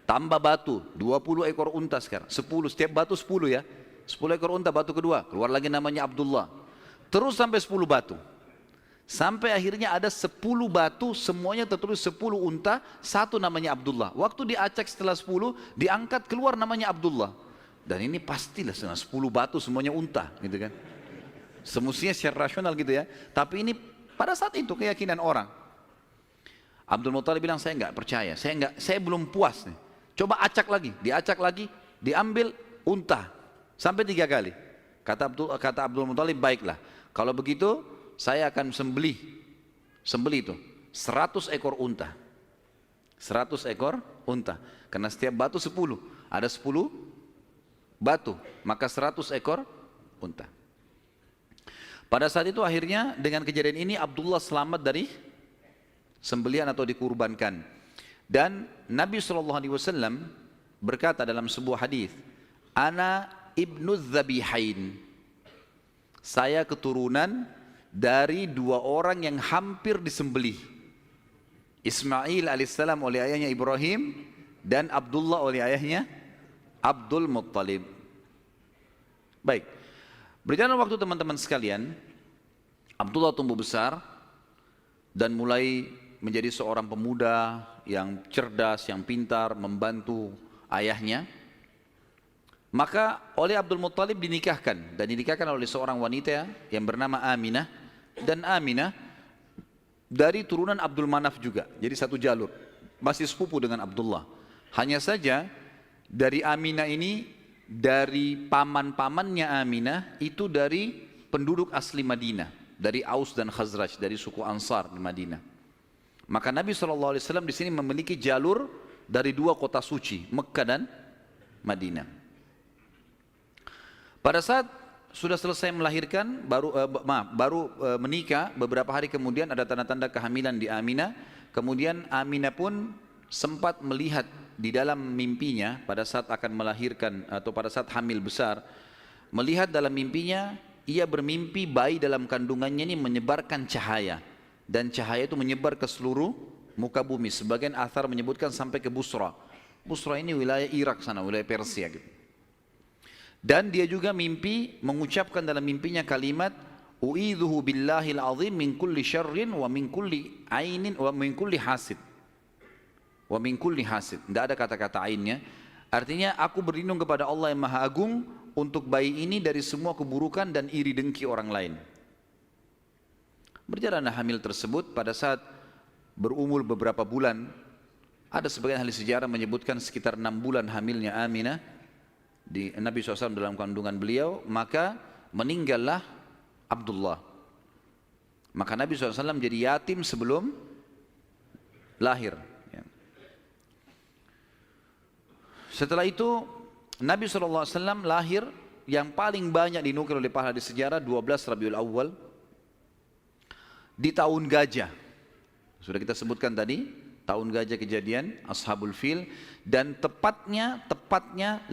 Tambah batu, 20 ekor unta sekarang, 10, setiap batu 10 ya. 10 ekor unta batu kedua, keluar lagi namanya Abdullah. Terus sampai 10 batu. Sampai akhirnya ada 10 batu, semuanya tertulis 10 unta, satu namanya Abdullah. Waktu diacak setelah 10, diangkat keluar namanya Abdullah. Dan ini pastilah 10 batu semuanya unta, gitu kan. Semestinya secara rasional gitu ya. Tapi ini pada saat itu keyakinan orang. Abdul Muttalib bilang, saya nggak percaya, saya belum puas nih. Coba acak lagi, diacak lagi, diambil unta sampai 3 kali. Kata Abdul Muttalib, baiklah. Kalau begitu saya akan sembelih itu 100 ekor unta. 100 ekor unta. Karena setiap batu 10, ada 10 batu, maka 100 ekor unta. Pada saat itu akhirnya dengan kejadian ini Abdullah selamat dari sembelihan atau dikurbankan. Dan Nabi SAW berkata dalam sebuah hadis, Ana ibnu Zabihain, saya keturunan dari 2 orang yang hampir disembelih. Ismail alaihissalam oleh ayahnya Ibrahim dan Abdullah oleh ayahnya Abdul Muttalib. Baik, berjalan waktu teman-teman sekalian, Abdullah tumbuh besar dan mulai menjadi seorang pemuda yang cerdas, yang pintar, membantu ayahnya. Maka oleh Abdul Muttalib dinikahkan, dan dinikahkan oleh seorang wanita yang bernama Aminah. Dan Aminah dari turunan Abdul Manaf juga, jadi satu jalur, masih sepupu dengan Abdullah. Hanya saja dari Aminah ini, dari paman-pamannya Aminah itu dari penduduk asli Madinah, dari Aus dan Khazraj, dari suku Ansar di Madinah. Maka Nabi SAW di sini memiliki jalur dari 2 kota suci, Mekkah dan Madinah. Pada saat sudah selesai melahirkan, baru menikah, beberapa hari kemudian ada tanda-tanda kehamilan di Aminah. Kemudian Aminah pun sempat melihat di dalam mimpinya pada saat akan melahirkan atau pada saat hamil besar, melihat dalam mimpinya ia bermimpi bayi dalam kandungannya ini menyebarkan cahaya, dan cahaya itu menyebar ke seluruh muka bumi. Sebagian athar menyebutkan sampai ke Busra. Busra ini wilayah Irak sana, wilayah Persia gitu. Dan dia juga mimpi mengucapkan dalam mimpinya kalimat u'idzuhu billahil azim min kulli syarrin wa min kulli ainin wa min kulli hasid. Wa min kulli hasid. Tidak ada kata-kata ainnya. Artinya aku berlindung kepada Allah yang Maha Agung untuk bayi ini dari semua keburukan dan iri dengki orang lain. Berjalanlah hamil tersebut. Pada saat berumur beberapa bulan, ada sebagian ahli sejarah menyebutkan sekitar 6 bulan hamilnya Aminah di Nabi SAW dalam kandungan beliau, maka meninggallah Abdullah. Maka Nabi SAW jadi yatim sebelum lahir. Setelah itu Nabi SAW lahir, yang paling banyak dinukil oleh para ahli sejarah 12 Rabiul Awal di tahun gajah. Sudah kita sebutkan tadi, tahun gajah kejadian Ashabul Fil, dan tepatnya 50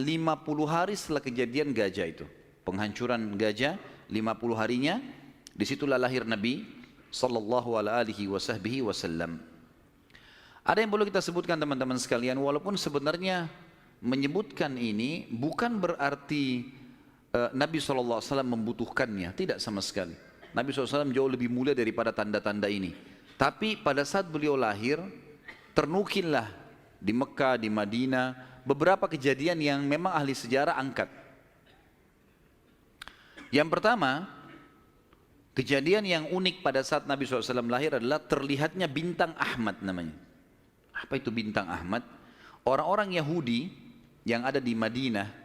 hari setelah kejadian gajah itu, penghancuran gajah, 50 harinya disitulah lahir Nabi sallallahu alaihi wasallam. Ada yang perlu kita sebutkan teman-teman sekalian, walaupun sebenarnya menyebutkan ini bukan berarti Nabi SAW membutuhkannya, tidak sama sekali. Nabi SAW jauh lebih mulia daripada tanda-tanda ini. Tapi pada saat beliau lahir, ternukillah di Mekah, di Madinah, beberapa kejadian yang memang ahli sejarah angkat. Yang pertama, kejadian yang unik pada saat Nabi SAW lahir adalah terlihatnya bintang Ahmad namanya. Apa itu bintang Ahmad? Orang-orang Yahudi yang ada di Madinah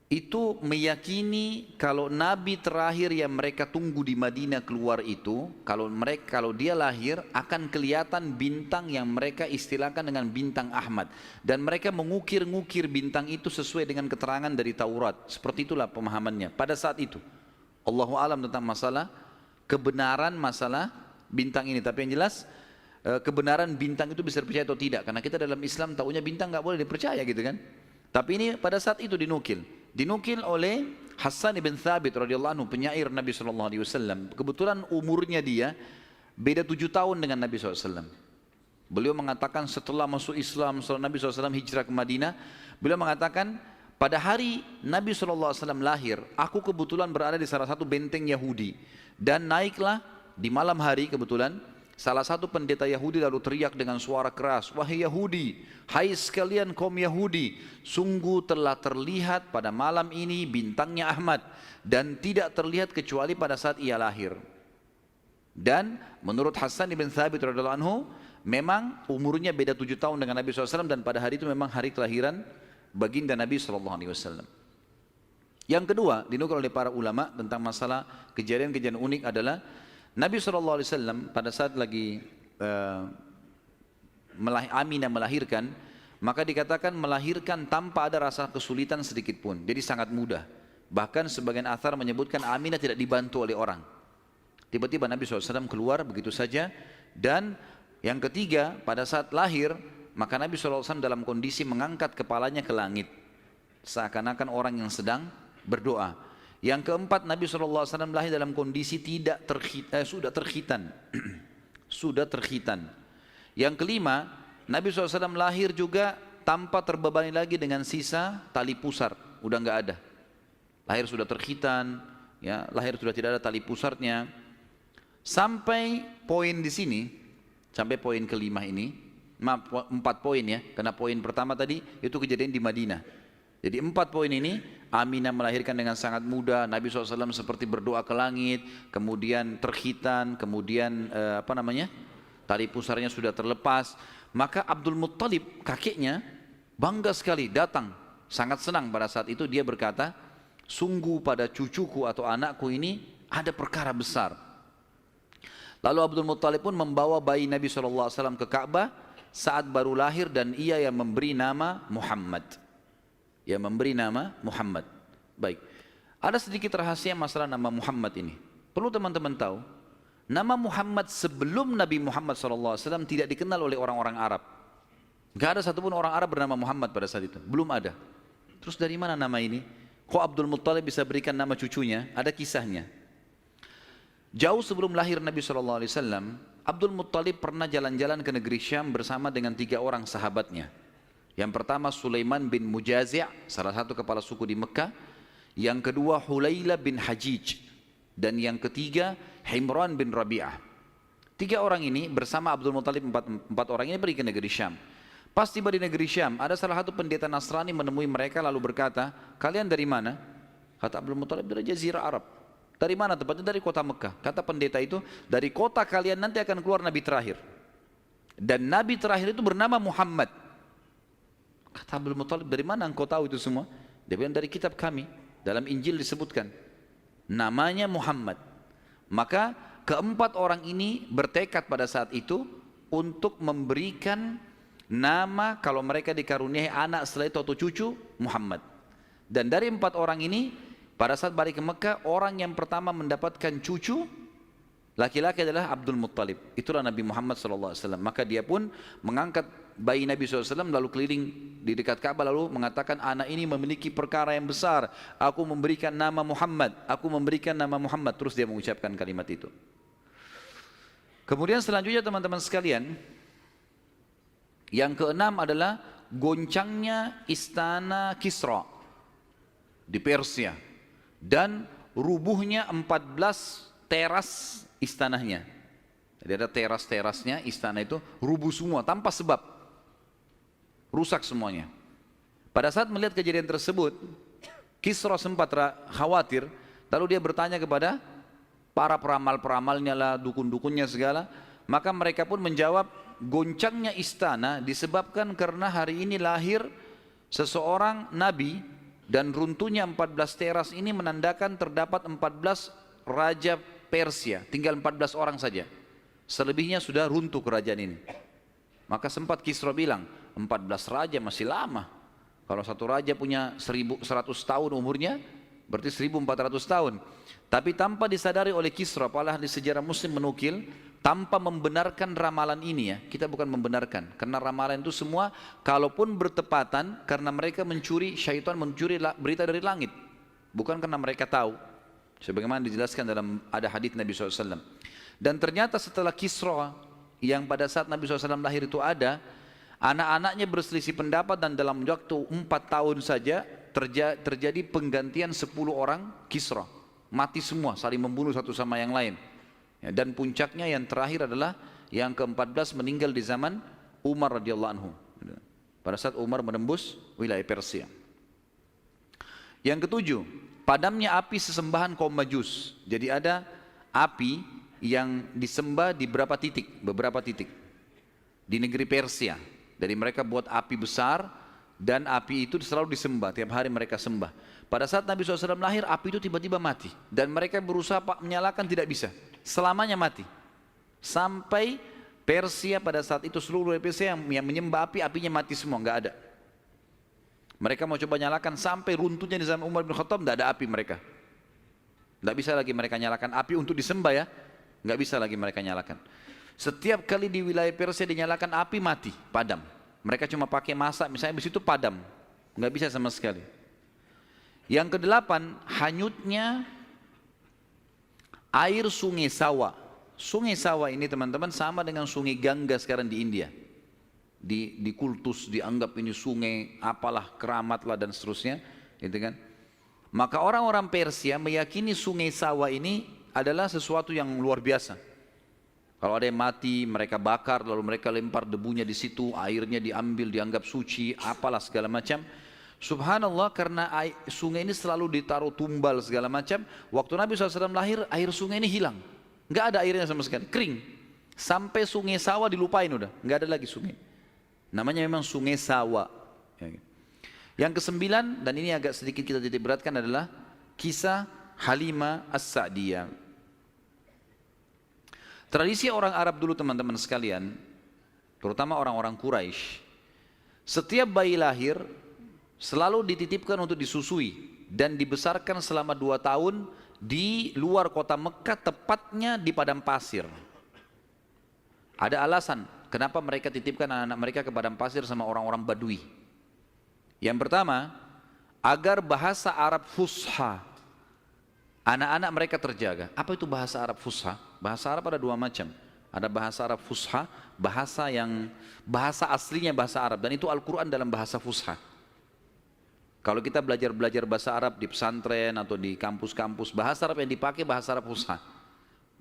itu meyakini kalau Nabi terakhir yang mereka tunggu di Madinah keluar itu, kalau dia lahir akan kelihatan bintang yang mereka istilahkan dengan bintang Ahmad, dan mereka mengukir-ngukir bintang itu sesuai dengan keterangan dari Taurat. Seperti itulah pemahamannya pada saat itu. Allahu alam tentang masalah kebenaran masalah bintang ini, tapi yang jelas kebenaran bintang itu bisa dipercaya atau tidak, karena kita dalam Islam tahunya bintang nggak boleh dipercaya gitu kan. Tapi ini pada saat itu dinukil oleh Hassan ibn Thabit radhiyallahu anhu, penyair Nabi SAW. Kebetulan umurnya dia beda 7 tahun dengan Nabi SAW. Beliau mengatakan setelah masuk Islam, setelah Nabi SAW hijrah ke Madinah, beliau mengatakan pada hari Nabi SAW lahir, aku kebetulan berada di salah satu benteng Yahudi, dan naiklah di malam hari kebetulan salah satu pendeta Yahudi lalu teriak dengan suara keras, wahai Yahudi, hai sekalian kaum Yahudi, sungguh telah terlihat pada malam ini bintangnya Ahmad, dan tidak terlihat kecuali pada saat ia lahir. Dan menurut Hassan ibn Thabit radhiyallahu anhu, memang umurnya beda 7 tahun dengan Nabi SAW, dan pada hari itu memang hari kelahiran baginda Nabi SAW. Yang kedua dinukil oleh para ulama tentang masalah kejadian-kejadian unik adalah Nabi SAW pada saat lagi Aminah melahirkan, maka dikatakan melahirkan tanpa ada rasa kesulitan sedikit pun, jadi sangat mudah. Bahkan sebagian athar menyebutkan Aminah tidak dibantu oleh orang. Tiba-tiba Nabi SAW keluar begitu saja. Dan yang ketiga, pada saat lahir, maka Nabi SAW dalam kondisi mengangkat kepalanya ke langit, seakan-akan orang yang sedang berdoa. Yang keempat, Nabi SAW lahir dalam kondisi sudah terkhitan. Sudah terkhitan. Yang kelima, Nabi SAW lahir juga tanpa terbebani lagi dengan sisa tali pusar, udah nggak ada. Lahir sudah terkhitan, ya, lahir sudah tidak ada tali pusarnya. Sampai poin di sini, sampai poin kelima ini, 4 poin ya, karena poin pertama tadi itu kejadian di Madinah. Jadi 4 poin ini, Aminah melahirkan dengan sangat mudah, Nabi SAW seperti berdoa ke langit, kemudian terkhitan, kemudian tali pusarnya sudah terlepas. Maka Abdul Muttalib kakeknya bangga sekali datang, sangat senang pada saat itu. Dia berkata, sungguh pada cucuku atau anakku ini ada perkara besar. Lalu Abdul Muttalib pun membawa bayi Nabi SAW ke Ka'bah saat baru lahir, dan ia yang memberi nama Muhammad. yang memberi nama Muhammad. Baik, ada sedikit rahasia masalah nama Muhammad ini. Perlu teman-teman tahu, nama Muhammad sebelum Nabi Muhammad SAW tidak dikenal oleh orang-orang Arab. Gak ada satupun orang Arab bernama Muhammad pada saat itu, belum ada. Terus dari mana nama ini? Kok Abdul Muttalib bisa berikan nama cucunya? Ada kisahnya. Jauh sebelum lahir Nabi SAW, Abdul Muttalib pernah jalan-jalan ke negeri Syam bersama dengan 3 orang sahabatnya. Yang pertama Sulaiman bin Mujazi', salah satu kepala suku di Mekah. Yang kedua Hulayla bin Hajij. Dan yang ketiga Himran bin Rabi'ah. 3 orang ini bersama Abdul Muttalib, 4 orang ini pergi ke negeri Syam. Pas tiba di negeri Syam, ada salah satu pendeta Nasrani menemui mereka lalu berkata, kalian dari mana? Kata Abdul Muttalib, dari Jazirah Arab. Dari mana tempatnya? Dari kota Mekah. Kata pendeta itu, dari kota kalian nanti akan keluar Nabi terakhir. Dan Nabi terakhir itu bernama Muhammad. Kata Abdul Muttalib, dari mana engkau tahu itu semua? Dia bilang, dari kitab kami. Dalam Injil disebutkan. Namanya Muhammad. Maka keempat orang ini bertekad pada saat itu untuk memberikan nama kalau mereka dikaruniai anak setelah itu atau cucu, Muhammad. Dan dari 4 orang ini pada saat balik ke Mekah, orang yang pertama mendapatkan cucu laki-laki adalah Abdul Muttalib. Itulah Nabi Muhammad SAW. Maka dia pun mengangkat bayi Nabi SAW lalu keliling di dekat Ka'bah lalu mengatakan, anak ini memiliki perkara yang besar, aku memberikan nama Muhammad, aku memberikan nama Muhammad. Terus dia mengucapkan kalimat itu. Kemudian selanjutnya teman-teman sekalian, yang keenam adalah goncangnya istana Kisra di Persia dan rubuhnya 14 teras istananya. Jadi ada teras-terasnya istana itu rubuh semua tanpa sebab, rusak semuanya. Pada saat melihat kejadian tersebut, Kisra sempat khawatir, lalu dia bertanya kepada para peramal-peramalnya lah, dukun-dukunnya segala. Maka mereka pun menjawab, goncangnya istana disebabkan karena hari ini lahir seseorang nabi dan runtuhnya 14 teras ini menandakan terdapat 14 raja Persia, tinggal 14 orang saja. Selebihnya sudah runtuh kerajaan ini. Maka sempat Kisra bilang, 14 raja masih lama. Kalau satu raja punya 1100 tahun umurnya, berarti 1400 tahun. Tapi tanpa disadari oleh Kisra, para ahli sejarah muslim menukil, tanpa membenarkan ramalan ini ya, kita bukan membenarkan, karena ramalan itu semua kalaupun bertepatan karena mereka mencuri, syaitan mencuri berita dari langit, bukan karena mereka tahu, sebagaimana dijelaskan dalam ada hadits Nabi SAW. Dan ternyata setelah Kisra yang pada saat Nabi SAW lahir itu ada, anak-anaknya berselisih pendapat dan dalam waktu 4 tahun saja terjadi penggantian 10 orang Kisra, mati semua, saling membunuh satu sama yang lain. Ya, dan puncaknya yang terakhir adalah yang ke-14 meninggal di zaman Umar radhiyallahu anhu. Pada saat Umar menembus wilayah Persia. Yang ketujuh, padamnya api sesembahan kaum Majus. Jadi ada api yang disembah di beberapa titik di negeri Persia. Jadi mereka buat api besar dan api itu selalu disembah, tiap hari mereka sembah. Pada saat Nabi SAW lahir, api itu tiba-tiba mati dan mereka berusaha menyalakan, tidak bisa. Selamanya mati. Sampai Persia pada saat itu seluruh Persia yang menyembah api, apinya mati semua, nggak ada. Mereka mau coba nyalakan sampai runtuhnya di zaman Umar bin Khattab, nggak ada api mereka. Nggak bisa lagi mereka nyalakan api untuk disembah ya, nggak bisa lagi mereka nyalakan. Setiap kali di wilayah Persia dinyalakan api mati, padam. Mereka cuma pakai masak, misalnya di situ padam, nggak bisa sama sekali. Yang kedelapan, hanyutnya air sungai Sawa. Sungai Sawa ini teman-teman sama dengan sungai Gangga sekarang di India. Di kultus dianggap ini sungai apalah, keramat lah dan seterusnya, gitu kan. Maka orang-orang Persia meyakini sungai Sawa ini adalah sesuatu yang luar biasa. Kalau ada yang mati mereka bakar lalu mereka lempar debunya di situ, airnya diambil dianggap suci, apalah segala macam. Subhanallah, karena sungai ini selalu ditaruh tumbal segala macam. Waktu Nabi SAW lahir, air sungai ini hilang, nggak ada airnya sama sekali, kering. Sampai sungai Sawa dilupain udah, nggak ada lagi sungai. Namanya memang sungai Sawa. Yang ke-9, dan ini agak sedikit kita titik beratkan, adalah kisah Halimah As-Sa'diyah. Tradisi orang Arab dulu teman-teman sekalian, terutama orang-orang Quraisy, setiap bayi lahir selalu dititipkan untuk disusui dan dibesarkan selama 2 tahun di luar kota Mekah, tepatnya di padang pasir. Ada alasan kenapa mereka titipkan anak-anak mereka ke padang pasir sama orang-orang Badui. Yang pertama, agar bahasa Arab fusha anak-anak mereka terjaga. Apa itu bahasa Arab fusha? Bahasa Arab ada 2 macam. Ada bahasa Arab fusha, bahasa aslinya bahasa Arab, dan itu Al-Quran dalam bahasa fusha. Kalau kita belajar bahasa Arab di pesantren atau di kampus-kampus, bahasa Arab yang dipakai bahasa Arab fusha.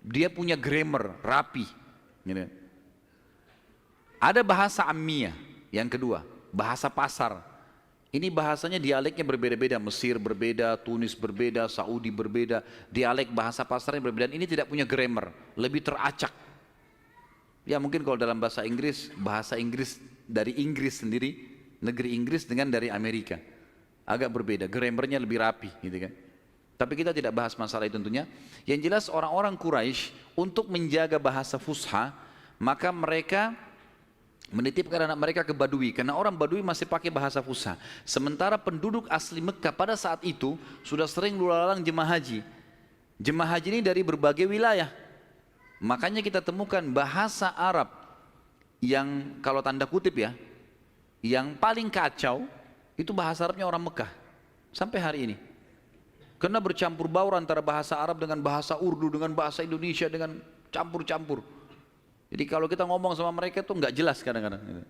Dia punya grammar rapi. Gitu. Ada bahasa ammiyah, yang kedua, bahasa pasar. Ini bahasanya dialeknya berbeda-beda, Mesir berbeda, Tunis berbeda, Saudi berbeda, dialek bahasa pasarnya berbeda. Ini tidak punya grammar, lebih teracak. Ya mungkin kalau dalam bahasa Inggris dari Inggris sendiri, negeri Inggris dengan dari Amerika, agak berbeda, grammarnya lebih rapi gitu kan. Tapi kita tidak bahas masalah itu tentunya. Yang jelas orang-orang Quraisy untuk menjaga bahasa fusha, maka mereka menitipkan anak mereka ke Badui, karena orang Badui masih pakai bahasa fusha. Sementara penduduk asli Mekah pada saat itu sudah sering lalu-lalang jemaah haji. Jemaah haji ini dari berbagai wilayah. Makanya kita temukan bahasa Arab yang kalau tanda kutip ya, yang paling kacau itu bahasa Arabnya orang Mekah sampai hari ini. Karena bercampur baur antara bahasa Arab dengan bahasa Urdu, dengan bahasa Indonesia, dengan campur-campur. Jadi kalau kita ngomong sama mereka itu nggak jelas kadang-kadang.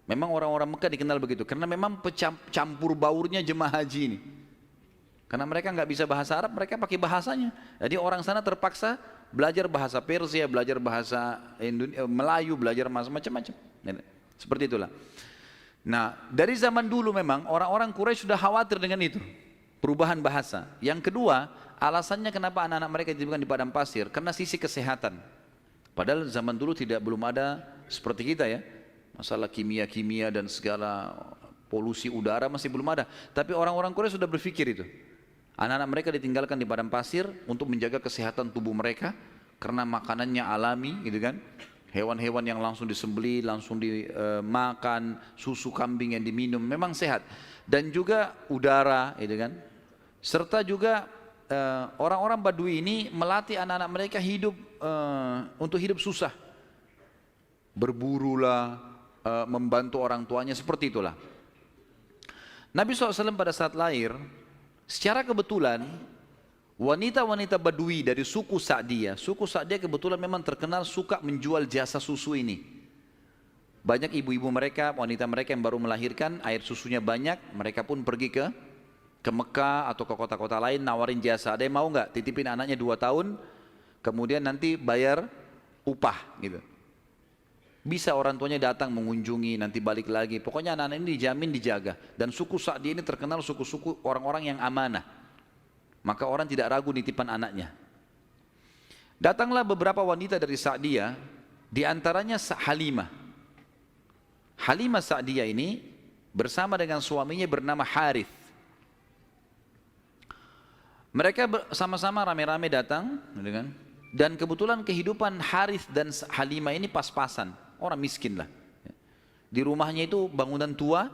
Memang orang-orang Mekah dikenal begitu, karena memang campur baurnya jemaah haji ini. Karena mereka nggak bisa bahasa Arab, mereka pakai bahasanya. Jadi orang sana terpaksa belajar bahasa Persia, belajar bahasa Melayu, belajar macam-macam. Seperti itulah. Nah, dari zaman dulu memang orang-orang Quraisy sudah khawatir dengan itu, perubahan bahasa. Yang kedua, alasannya kenapa anak-anak mereka dititipkan di padang pasir, karena sisi kesehatan. Padahal zaman dulu belum ada seperti kita ya, masalah kimia-kimia dan segala polusi udara masih belum ada. Tapi orang-orang Quraisy sudah berpikir itu. Anak-anak mereka ditinggalkan di padang pasir untuk menjaga kesehatan tubuh mereka, karena makanannya alami gitu kan. Hewan-hewan yang langsung disembelih, langsung dimakan, susu kambing yang diminum, memang sehat. Dan juga udara gitu kan. Serta juga orang-orang Badui ini melatih anak-anak mereka hidup untuk hidup susah. Berburulah, membantu orang tuanya, seperti itulah. Nabi SAW pada saat lahir, secara kebetulan wanita-wanita Badui dari suku Sa'diyah kebetulan memang terkenal suka menjual jasa susu ini. Banyak ibu-ibu mereka, wanita mereka yang baru melahirkan, air susunya banyak, mereka pun pergi ke Mekah atau ke kota-kota lain nawarin jasa. Ada yang mau nggak titipin anaknya 2 tahun, kemudian nanti bayar upah gitu. Bisa orang tuanya datang mengunjungi, nanti balik lagi. Pokoknya anak-anak ini dijamin dijaga. Dan suku Sa'diyah ini terkenal suku-suku orang-orang yang amanah. Maka orang tidak ragu nitipan anaknya. Datanglah beberapa wanita dari Sa'diyah, di antaranya Halimah. Halimah Sa'diyah ini bersama dengan suaminya bernama Harith. Mereka sama-sama rame-rame datang, dan kebetulan kehidupan Harith dan Halimah ini pas-pasan, orang miskin lah. Di rumahnya itu bangunan tua,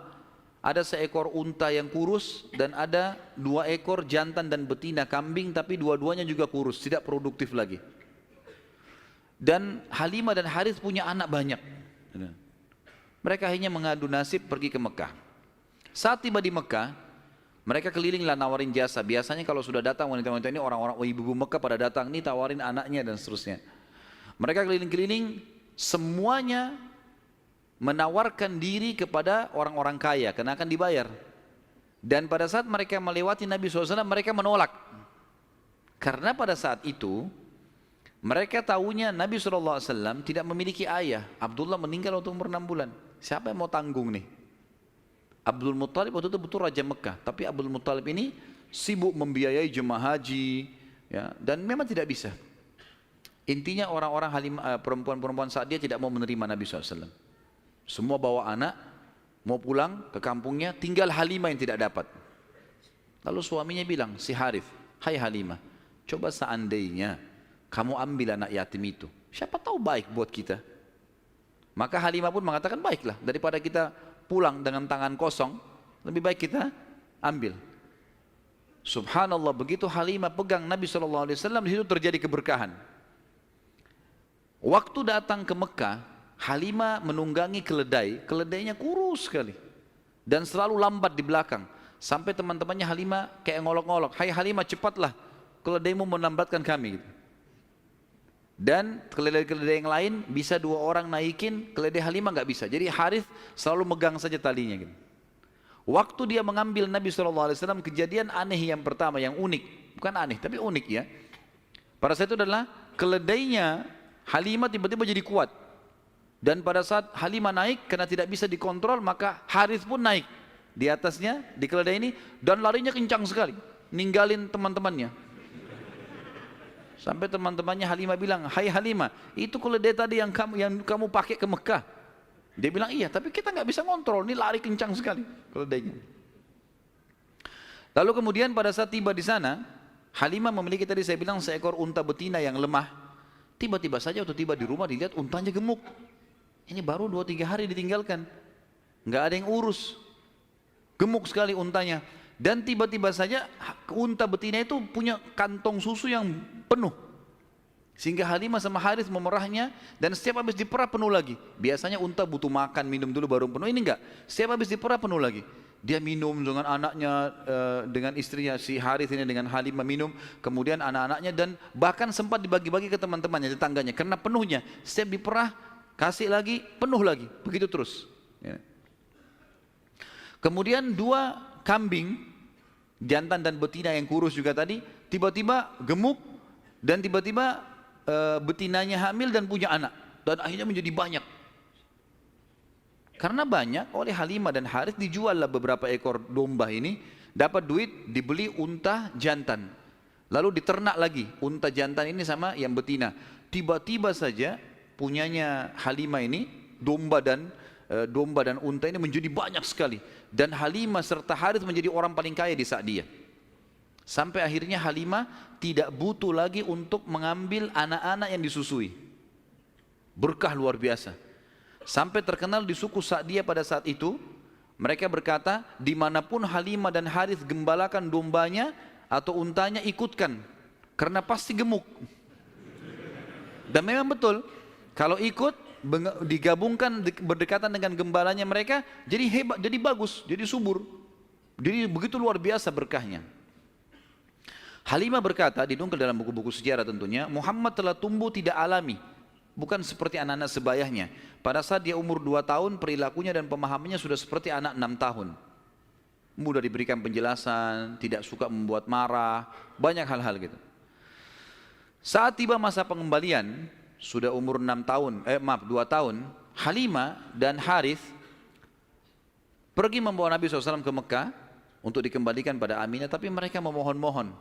ada seekor unta yang kurus dan ada 2 ekor jantan dan betina kambing, tapi dua-duanya juga kurus, tidak produktif lagi. Dan Halimah dan Harith punya anak banyak. Mereka akhirnya mengadu nasib pergi ke Mekah. Saat tiba di Mekah, mereka kelilinglah nawarin jasa. Biasanya kalau sudah datang wanita-wanita ini, orang-orang ibu-ibu Mekah pada datang, nih tawarin anaknya dan seterusnya. Mereka keliling-keliling, semuanya menawarkan diri kepada orang-orang kaya, karena akan dibayar. Dan pada saat mereka melewati Nabi SAW, mereka menolak. Karena pada saat itu, mereka tahunya Nabi SAW tidak memiliki ayah. Abdullah meninggal waktu umur 6 bulan. Siapa yang mau tanggung nih? Abdul Muttalib waktu itu betul Raja Mekah, tapi Abdul Muttalib ini sibuk membiayai jemaah haji, ya, dan memang tidak bisa. Intinya orang-orang perempuan-perempuan saat dia tidak mau menerima Nabi SAW. Semua bawa anak, mau pulang ke kampungnya, tinggal Halimah yang tidak dapat. Lalu suaminya bilang, si Harith, hai Halimah, coba seandainya kamu ambil anak yatim itu, siapa tahu baik buat kita. Maka Halimah pun mengatakan, baiklah, daripada kita pulang dengan tangan kosong, lebih baik kita ambil. Subhanallah, begitu Halimah pegang Nabi SAW, di situ terjadi keberkahan. Waktu datang ke Mekah, Halimah menunggangi keledai, keledainya kurus sekali dan selalu lambat di belakang. Sampai teman-temannya Halimah kayak ngolok-ngolok, "Hai Halimah, cepatlah, keledaimu melambatkan kami." Dan keledai-keledai yang lain bisa 2 orang naikin, keledai Halimah nggak bisa. Jadi Harith selalu megang saja talinya gitu. Waktu dia mengambil Nabi SAW, kejadian aneh yang pertama, yang unik, bukan aneh tapi unik ya. Pada saat itu adalah keledainya Halimah tiba-tiba jadi kuat. Dan pada saat Halimah naik, karena tidak bisa dikontrol, maka Harith pun naik di atasnya, di keledai ini, dan larinya kencang sekali, ninggalin teman-temannya. Sampai teman-temannya Halimah bilang, "Hai Halimah, itu keledai tadi yang kamu pakai ke Mekah." Dia bilang, "Iya, tapi kita nggak bisa ngontrol, ini lari kencang sekali keledainya." Lalu kemudian pada saat tiba di sana, Halimah memiliki tadi saya bilang seekor unta betina yang lemah. Tiba-tiba saja waktu tiba di rumah dilihat untanya gemuk. Ini baru 2-3 hari ditinggalkan, nggak ada yang urus, gemuk sekali untanya. Dan tiba-tiba saja unta betina itu punya kantong susu yang penuh, sehingga Halimah sama Harith memerahnya, dan setiap habis diperah penuh lagi. Biasanya unta butuh makan, minum dulu baru penuh, ini enggak, setiap habis diperah penuh lagi. Dia minum dengan anaknya, dengan istrinya si Harith ini, dengan Halimah minum, kemudian anak-anaknya, dan bahkan sempat dibagi-bagi ke teman-temannya, tetangganya, karena penuhnya. Setiap diperah, kasih lagi, penuh lagi, begitu terus ya. Kemudian 2 kambing, jantan dan betina yang kurus juga tadi, tiba-tiba gemuk, dan tiba-tiba betinanya hamil dan punya anak, dan akhirnya menjadi banyak. Karena banyak, oleh Halimah dan Harith dijuallah beberapa ekor domba ini, dapat duit, dibeli unta jantan, lalu diternak lagi unta jantan ini sama yang betina. Tiba-tiba saja punyanya Halimah ini, domba dan unta ini menjadi banyak sekali, dan Halimah serta Harith menjadi orang paling kaya di saat dia. Sampai akhirnya Halimah tidak butuh lagi untuk mengambil anak-anak yang disusui. Berkah luar biasa. Sampai terkenal di suku Sa'diyah pada saat itu, mereka berkata, dimanapun Halimah dan Harith gembalakan dombanya atau untanya, ikutkan, karena pasti gemuk. Dan memang betul, kalau ikut digabungkan berdekatan dengan gembalanya mereka, jadi hebat, jadi bagus, jadi subur, jadi begitu luar biasa berkahnya. Halimah berkata, dinukil dalam buku-buku sejarah tentunya, Muhammad telah tumbuh tidak alami, bukan seperti anak-anak sebayahnya. Pada saat dia umur 2 tahun, perilakunya dan pemahamannya sudah seperti anak 6 tahun. Mudah diberikan penjelasan, tidak suka membuat marah, banyak hal-hal gitu. Saat tiba masa pengembalian, sudah umur 2 tahun, Halimah dan Harith pergi membawa Nabi SAW ke Mekah untuk dikembalikan pada Aminah, tapi mereka memohon-mohon,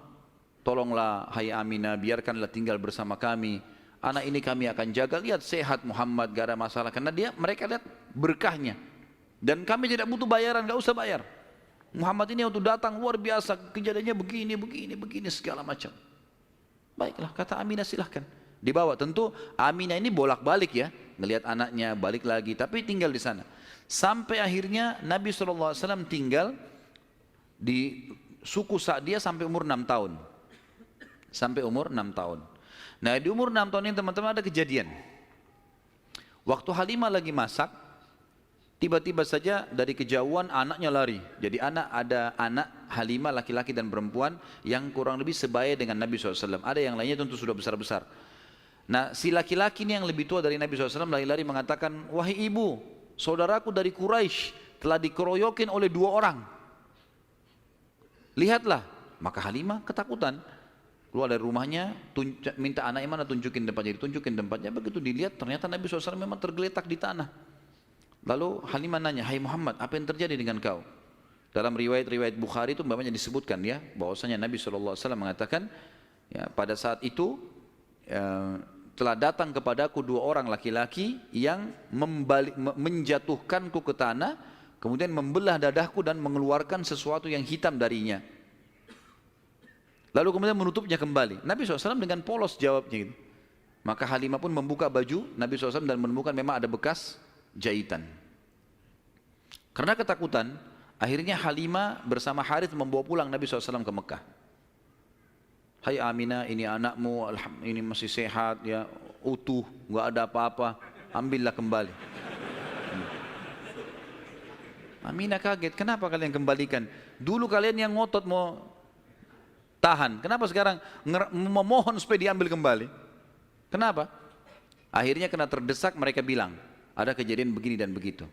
"Tolonglah hai Aminah, biarkanlah tinggal bersama kami. Anak ini kami akan jaga, lihat sehat Muhammad, gak ada masalah." Karena mereka lihat berkahnya, dan kami tidak butuh bayaran, gak usah bayar. Muhammad ini waktu datang luar biasa, kejadiannya begini segala macam. Baiklah, kata Aminah, silahkan dibawa. Tentu Aminah ini bolak-balik ya, ngelihat anaknya, balik lagi, tapi tinggal di sana. Sampai akhirnya Nabi SAW tinggal di suku Sa'diyah sampai umur 6 tahun. Sampai umur 6 tahun. Nah, di umur 6 tahun ini teman-teman ada kejadian. Waktu Halimah lagi masak, tiba-tiba saja dari kejauhan anaknya lari. Jadi ada anak Halimah laki-laki dan perempuan yang kurang lebih sebaya dengan Nabi SAW. Ada yang lainnya tentu sudah besar-besar. Nah, si laki-laki ini yang lebih tua dari Nabi SAW lari-lari mengatakan, "Wahai ibu, saudaraku dari Quraisy telah dikeroyokin oleh 2 orang. Lihatlah." Maka Halimah ketakutan, keluar dari rumahnya, minta anaknya mana, tunjukin tempatnya, ditunjukin tempatnya. Begitu dilihat, ternyata Nabi SAW memang tergeletak di tanah. Lalu Halimah nanya, "Hai Muhammad, apa yang terjadi dengan kau?" Dalam riwayat-riwayat Bukhari itu banyak disebutkan ya, bahwasanya Nabi SAW mengatakan, ya, pada saat itu telah datang kepadaku 2 orang laki-laki yang menjatuhkanku ke tanah, kemudian membelah dadahku dan mengeluarkan sesuatu yang hitam darinya. Lalu kemudian menutupnya kembali. Nabi SAW dengan polos jawabnya gitu. Maka Halimah pun membuka baju Nabi SAW dan menemukan memang ada bekas jahitan. Karena ketakutan, Akhirnya Halimah bersama Harith membawa pulang Nabi SAW ke Mekah. Hai Aminah, ini anakmu, ini masih sehat, ya, utuh, nggak ada apa-apa, ambillah kembali. Aminah kaget, kenapa kalian kembalikan? Dulu kalian yang ngotot mau tahan, kenapa sekarang memohon supaya diambil kembali? Kenapa? Akhirnya kena terdesak, mereka bilang, ada kejadian begini dan begitu.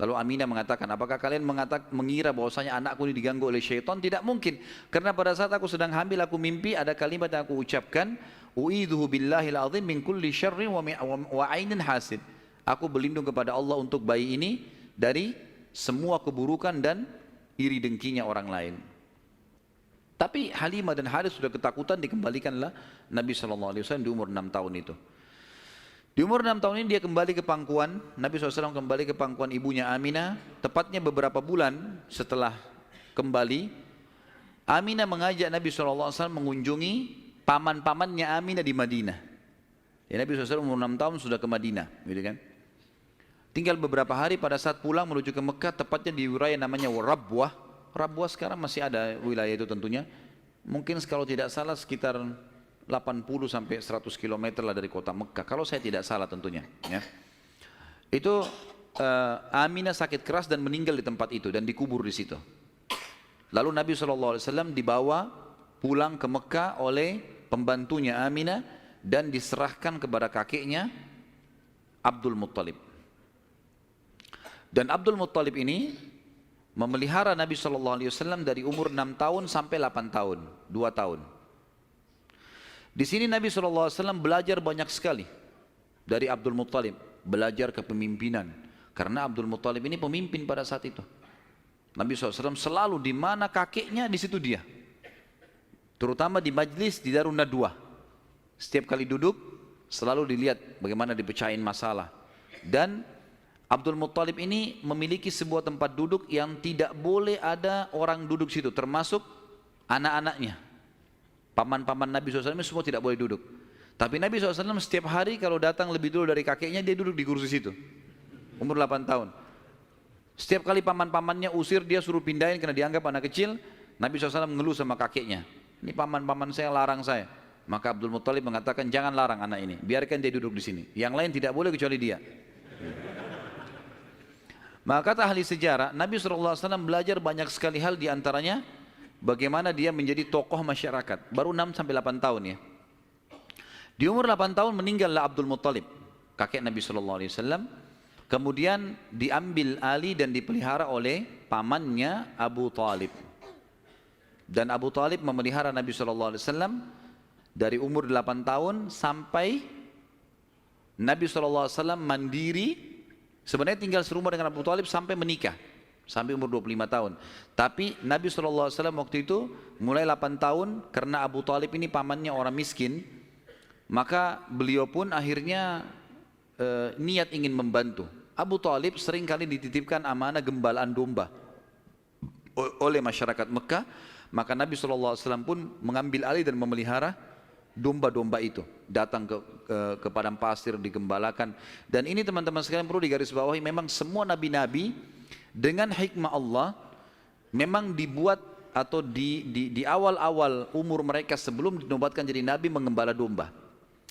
Lalu Aminah mengatakan, apakah kalian mengira bahwasanya anakku ini diganggu oleh syaitan? Tidak mungkin. Karena pada saat aku sedang hamil, aku mimpi ada kalimat yang aku ucapkan, u'idzuhu billahil azim min kulli syarrin wa ainin hasid. Aku berlindung kepada Allah untuk bayi ini dari semua keburukan dan iri dengkinya orang lain. Tapi Halimah dan Harith sudah ketakutan, dikembalikanlah Nabi SAW di umur 6 tahun itu. Di umur 6 tahun ini dia kembali ke pangkuan, Nabi SAW kembali ke pangkuan ibunya Aminah. Tepatnya beberapa bulan setelah kembali, Aminah mengajak Nabi SAW mengunjungi paman-pamannya Aminah di Madinah. Ya, Nabi SAW umur 6 tahun sudah ke Madinah, gitu kan? Tinggal beberapa hari pada saat pulang menuju ke Mekah, tepatnya di wilayah namanya Rabwah. Rabwah sekarang masih ada wilayah itu tentunya. Mungkin kalau tidak salah sekitar 80 sampai 100 km lah dari kota Mekah, kalau saya tidak salah tentunya. Ya. Itu Aminah sakit keras dan meninggal di tempat itu dan dikubur di situ. Lalu Nabi SAW dibawa pulang ke Mekah oleh pembantunya Aminah dan diserahkan kepada kakeknya Abdul Muttalib. Dan Abdul Muttalib ini memelihara Nabi SAW dari umur 6 tahun sampai 8 tahun, 2 tahun. Di sini Nabi SAW belajar banyak sekali dari Abdul Muttalib, belajar kepemimpinan. Karena Abdul Muttalib ini pemimpin pada saat itu. Nabi SAW selalu di mana kakeknya, di situ dia. Terutama di majlis di Darun Nadwah. Setiap kali duduk, selalu dilihat bagaimana dipecahin masalah. Dan Abdul Muttalib ini memiliki sebuah tempat duduk yang tidak boleh ada orang duduk situ, termasuk anak-anaknya. Paman-paman Nabi SAW semua tidak boleh duduk. Tapi Nabi SAW setiap hari kalau datang lebih dulu dari kakeknya, dia duduk di kursi situ. Umur 8 tahun. Setiap kali paman-pamannya usir, dia suruh pindahin karena dianggap anak kecil. Nabi SAW mengeluh sama kakeknya. Ini paman-paman saya larang saya. Maka Abdul Muttalib mengatakan, jangan larang anak ini, biarkan dia duduk di sini. Yang lain tidak boleh kecuali dia. Maka kata ahli sejarah, Nabi SAW belajar banyak sekali hal, diantaranya bagaimana dia menjadi tokoh masyarakat. Baru 6 sampai 8 tahun ya. Di umur 8 tahun meninggallah Abdul Muttalib, kakek Nabi SAW. Kemudian diambil alih dan dipelihara oleh pamannya Abu Talib. Dan Abu Talib memelihara Nabi SAW dari umur 8 tahun sampai Nabi SAW mandiri. Sebenarnya tinggal serumah dengan Abu Talib sampai menikah, sampai umur 25 tahun. Tapi Nabi SAW waktu itu mulai 8 tahun, karena Abu Talib ini pamannya orang miskin, maka beliau pun akhirnya niat ingin membantu. Abu Talib sering kali dititipkan amanah gembalaan domba oleh masyarakat Mekah, maka Nabi SAW pun mengambil alih dan memelihara domba-domba itu, datang ke padang pasir, digembalakan. Dan ini teman-teman sekalian perlu digarisbawahi, memang semua nabi-nabi dengan hikmah Allah memang dibuat atau di awal-awal umur mereka sebelum dinobatkan jadi nabi mengembala domba.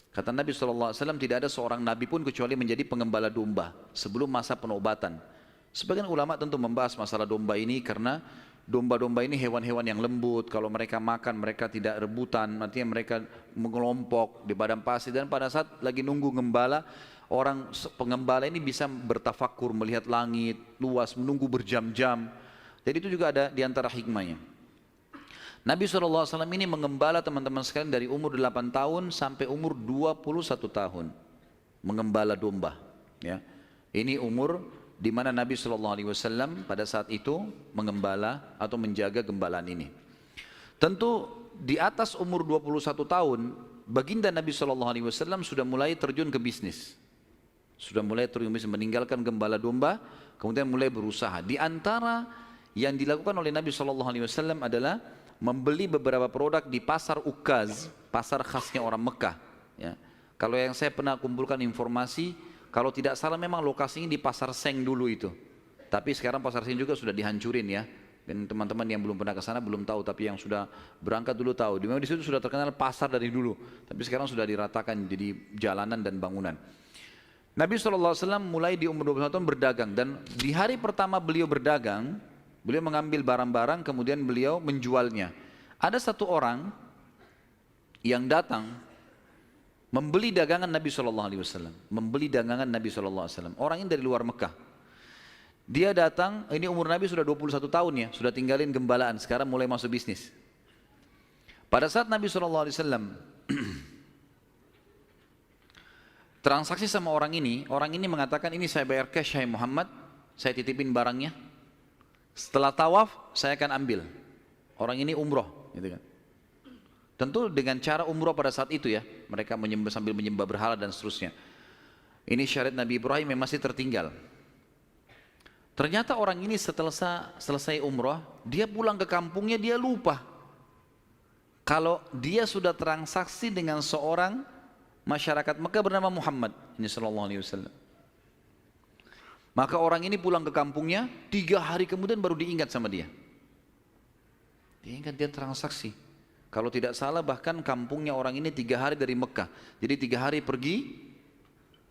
Kata Nabi SAW, tidak ada seorang nabi pun kecuali menjadi pengembala domba sebelum masa penobatan. Sebagian ulama tentu membahas masalah domba ini karena domba-domba ini hewan-hewan yang lembut, kalau mereka makan mereka tidak rebutan, artinya mereka mengelompok di padang pasir. Dan pada saat lagi nunggu gembala, orang pengembala ini bisa bertafakur, melihat langit luas, menunggu berjam-jam. Jadi itu juga ada di antara hikmahnya. Nabi SAW ini mengembala teman-teman sekalian dari umur 8 tahun sampai umur 21 tahun. Mengembala domba. Ya. Ini umur di mana Nabi SAW pada saat itu mengembala atau menjaga gembalaan ini. Tentu di atas umur 21 tahun, baginda Nabi SAW sudah mulai terjun ke bisnis. Sudah mulai terjun ke bisnis, meninggalkan gembala domba, kemudian mulai berusaha. Di antara yang dilakukan oleh Nabi SAW adalah membeli beberapa produk di pasar Ukaz, pasar khasnya orang Mekah. Ya. Kalau yang saya pernah kumpulkan informasi, kalau tidak salah memang lokasinya di pasar Seng dulu itu. Tapi sekarang pasar sini juga sudah dihancurin ya. Dan teman-teman yang belum pernah ke sana belum tahu, tapi yang sudah berangkat dulu tahu. Di situ sudah terkenal pasar dari dulu, tapi sekarang sudah diratakan jadi jalanan dan bangunan. Nabi SAW mulai di umur 21 tahun berdagang, dan di hari pertama beliau berdagang, beliau mengambil barang-barang kemudian beliau menjualnya. Ada satu orang yang datang membeli dagangan Nabi SAW, membeli dagangan Nabi SAW. Orang ini dari luar Mekah. Dia datang, ini umur Nabi sudah 21 tahun ya, sudah tinggalin gembalaan, sekarang mulai masuk bisnis. Pada saat Nabi SAW transaksi sama orang ini mengatakan, ini saya bayar cash, hai Muhammad, saya titipin barangnya. Setelah tawaf, saya akan ambil. Orang ini umroh, gitu kan. Tentu dengan cara umroh pada saat itu ya, mereka sambil menyembah berhala dan seterusnya. Ini syariat Nabi Ibrahim yang masih tertinggal. Ternyata orang ini setelah selesai umrah, dia pulang ke kampungnya, dia lupa kalau dia sudah transaksi dengan seorang masyarakat Mekah bernama Muhammad sallallahu alaihi wasallam. Maka orang ini pulang ke kampungnya, 3 hari kemudian baru diingat sama dia. Dia ingat dia transaksi. Kalau tidak salah bahkan kampungnya orang ini 3 hari dari Mekah. Jadi 3 hari pergi,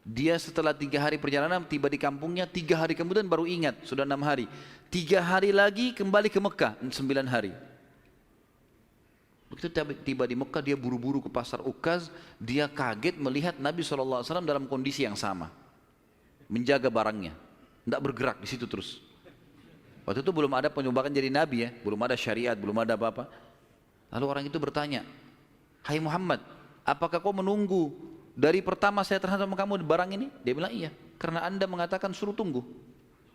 dia setelah 3 hari perjalanan tiba di kampungnya, 3 hari kemudian baru ingat, sudah 6 hari. 3 hari lagi kembali ke Mekah, 9 hari. Begitu tiba di Mekah, dia buru-buru ke pasar Ukaz, dia kaget melihat Nabi SAW dalam kondisi yang sama. Menjaga barangnya, tidak bergerak di situ terus. Waktu itu belum ada penyumbatan jadi Nabi ya, belum ada syariat, belum ada apa-apa. Lalu orang itu bertanya, hai Muhammad, apakah kau menunggu dari pertama saya terhadap kamu barang ini? Dia bilang iya, karena anda mengatakan suruh tunggu.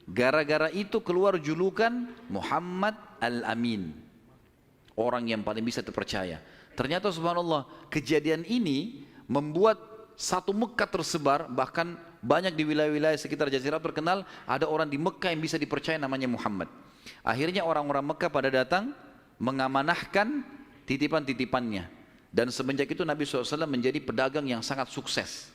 Gara-gara itu keluar julukan Muhammad Al-Amin, orang yang paling bisa terpercaya. Ternyata subhanallah, kejadian ini membuat satu Mekah tersebar, bahkan banyak di wilayah-wilayah sekitar Jazirah terkenal, ada orang di Mekah yang bisa dipercaya namanya Muhammad. Akhirnya orang-orang Mekah pada datang mengamanahkan titipan-titipannya. Dan semenjak itu Nabi SAW menjadi pedagang yang sangat sukses.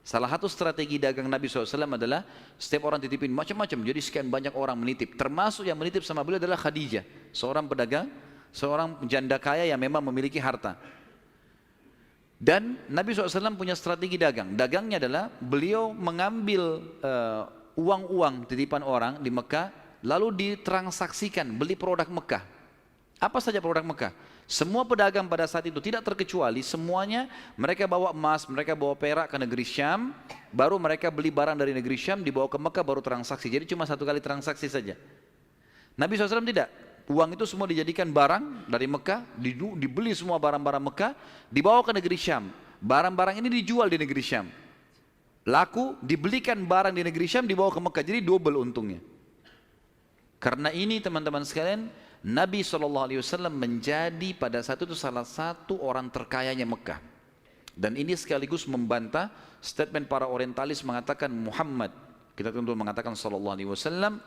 Salah satu strategi dagang Nabi SAW adalah setiap orang titipin macam-macam. Jadi sekian banyak orang menitip. Termasuk yang menitip sama beliau adalah Khadijah, seorang pedagang, seorang janda kaya yang memang memiliki harta. Dan Nabi SAW punya strategi dagang. Dagangnya adalah beliau mengambil uang-uang titipan orang di Mekah, lalu ditransaksikan, beli produk Mekah. Apa saja produk Mekah? Semua pedagang pada saat itu tidak terkecuali, semuanya mereka bawa emas, mereka bawa perak ke negeri Syam, baru mereka beli barang dari negeri Syam, dibawa ke Mekah baru transaksi. Jadi cuma 1 kali transaksi saja. Nabi SAW tidak. Uang itu semua dijadikan barang dari Mekah, dibeli semua barang-barang Mekah, dibawa ke negeri Syam. Barang-barang ini dijual di negeri Syam. Laku, dibelikan barang di negeri Syam, dibawa ke Mekah. Jadi double untungnya. Karena ini teman-teman sekalian, Nabi SAW menjadi pada saat itu salah satu orang terkayanya Mekah. Dan ini sekaligus membantah statement para orientalis mengatakan Muhammad, kita tentu mengatakan SAW,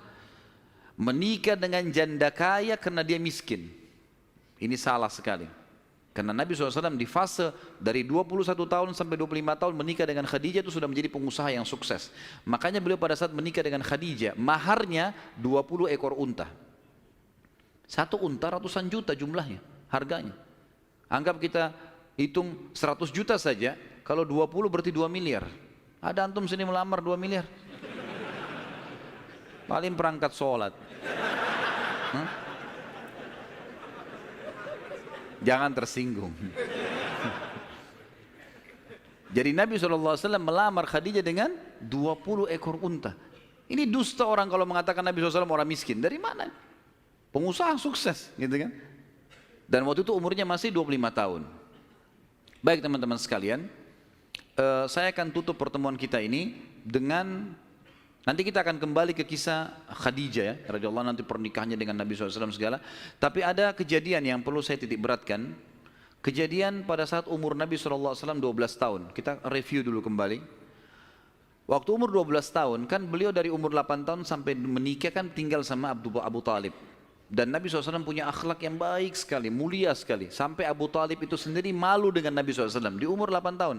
menikah dengan janda kaya karena dia miskin. Ini salah sekali. Karena Nabi SAW di fase dari 21 tahun sampai 25 tahun menikah dengan Khadijah itu sudah menjadi pengusaha yang sukses. Makanya beliau pada saat menikah dengan Khadijah, maharnya 20 ekor unta. 1 unta ratusan juta jumlahnya, harganya. Anggap kita hitung 100 juta saja, kalau 20 berarti 2 miliar. Ada antum sini melamar 2 miliar? Paling perangkat sholat. Jangan tersinggung. Jadi Nabi SAW melamar Khadijah dengan 20 ekor unta. Ini dusta orang kalau mengatakan Nabi SAW orang miskin. Dari mana? Pengusaha sukses, gitu kan? Dan waktu itu umurnya masih 25 tahun. Baik teman-teman sekalian, saya akan tutup pertemuan kita ini dengan, nanti kita akan kembali ke kisah Khadijah ya, radhiyallahu anha, nanti pernikahannya dengan Nabi SAW segala. Tapi ada kejadian yang perlu saya titik beratkan. Kejadian pada saat umur Nabi SAW 12 tahun. Kita review dulu kembali. Waktu umur 12 tahun, kan beliau dari umur 8 tahun sampai menikah kan tinggal sama Abu Talib. Dan Nabi SAW punya akhlak yang baik sekali, mulia sekali. Sampai Abu Talib itu sendiri malu dengan Nabi SAW di umur 8 tahun.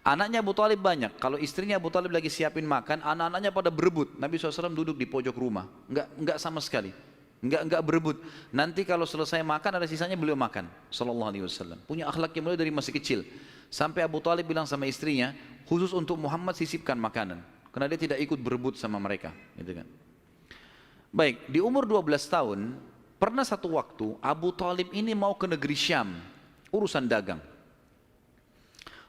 Anaknya Abu Talib banyak. Kalau istrinya Abu Talib lagi siapin makan, anak-anaknya pada berebut. Nabi SAW duduk di pojok rumah. Enggak sama sekali. Enggak berebut. Nanti kalau selesai makan ada sisanya beliau makan. Sallallahu alaihi wasallam. Punya akhlak yang mulia dari masih kecil. Sampai Abu Talib bilang sama istrinya, khusus untuk Muhammad sisipkan makanan. Karena dia tidak ikut berebut sama mereka. Gitu kan. Baik, di umur 12 tahun, pernah satu waktu Abu Talib ini mau ke negeri Syam. Urusan dagang.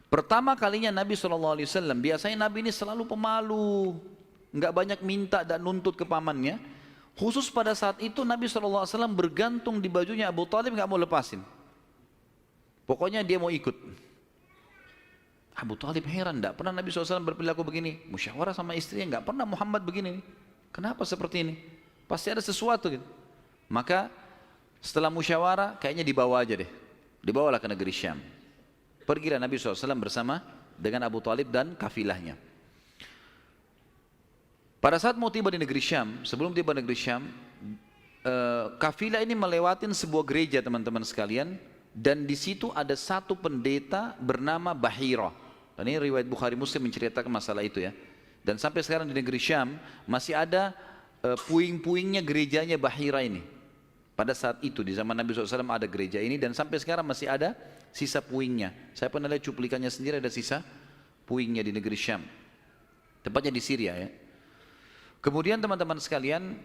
Pertama kalinya Nabi SAW, biasanya Nabi ini selalu pemalu, nggak banyak minta dan nuntut ke pamannya. Khusus pada saat itu Nabi SAW bergantung di bajunya Abu Talib, nggak mau lepasin. Pokoknya dia mau ikut. Abu Talib heran, nggak pernah Nabi SAW berperilaku begini. Musyawarah sama istrinya, nggak pernah Muhammad begini. Kenapa seperti ini? Pasti ada sesuatu gitu. Maka setelah musyawarah, kayaknya dibawa aja deh. Dibawalah ke negeri Syam. Pergilah Nabi SAW bersama dengan Abu Talib dan kafilahnya. Pada saat mau tiba di negeri Syam, sebelum tiba di negeri Syam, kafilah ini melewatin sebuah gereja teman-teman sekalian, dan di situ ada satu pendeta bernama Bahira. Dan ini riwayat Bukhari Muslim menceritakan masalah itu ya. Dan sampai sekarang di negeri Syam masih ada puing-puingnya gerejanya Bahira ini. Pada saat itu di zaman Nabi SAW ada gereja ini dan sampai sekarang masih ada sisa puingnya. Saya pernah lihat cuplikannya sendiri, ada sisa puingnya di negeri Syam. Tepatnya di Syria ya. Kemudian teman-teman sekalian,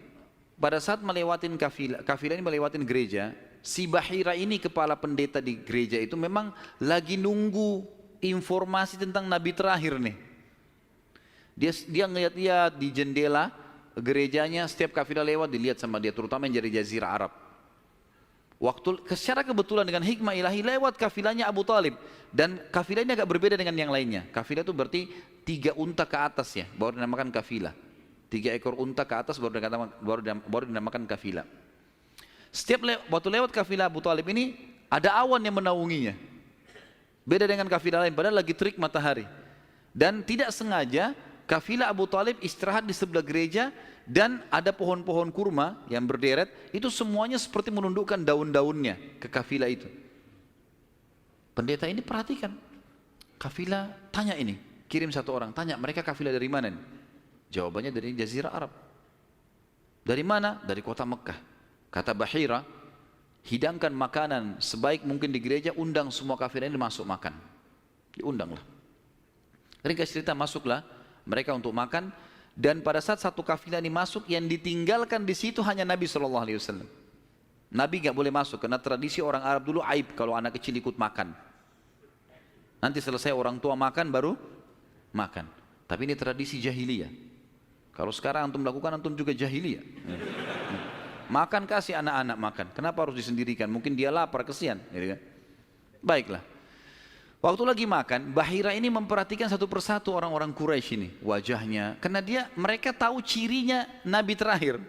pada saat melewatin kafilah ini melewatin gereja, si Bahira ini kepala pendeta di gereja itu memang lagi nunggu informasi tentang Nabi terakhir nih. Dia ngeliat-liat di jendela gerejanya, setiap kafilah lewat dilihat sama dia, terutama yang dari Jazirah Arab. Secara kebetulan dengan hikmah ilahi lewat kafilahnya Abu Talib, dan kafilah ini agak berbeda dengan yang lainnya. Kafilah itu berarti 3 unta ke atas ya, baru dinamakan kafilah. 3 ekor unta ke atas baru dinamakan kafilah. Waktu lewat kafilah Abu Talib ini ada awan yang menaunginya. Beda dengan kafilah lain, padahal lagi terik matahari. Dan tidak sengaja kafilah Abu Talib istirahat di sebelah gereja dan ada pohon-pohon kurma yang berderet, itu semuanya seperti menundukkan daun-daunnya ke kafilah itu. Pendeta ini perhatikan, kafilah tanya ini, kirim satu orang, tanya mereka kafilah dari mana nih? Jawabannya dari Jazirah Arab. Dari mana? Dari kota Mekah. Kata Bahira, hidangkan makanan sebaik mungkin di gereja, undang semua kafilah ini masuk makan. Diundanglah. Ringkas cerita, masuklah mereka untuk makan, dan pada saat satu kafilah ini masuk, yang ditinggalkan di situ hanya Nabi SAW. Nabi nggak boleh masuk karena tradisi orang Arab dulu aib kalau anak kecil ikut makan. Nanti selesai orang tua makan baru makan. Tapi ini tradisi jahiliyah. Kalau sekarang antum lakukan, antum juga jahiliyah. Makan, kasih anak-anak makan. Kenapa harus disendirikan? Mungkin dia lapar, kesian. Baiklah. Waktu lagi makan, Bahira ini memperhatikan satu persatu orang-orang Quraisy ini, wajahnya. Karena mereka tahu cirinya Nabi terakhir.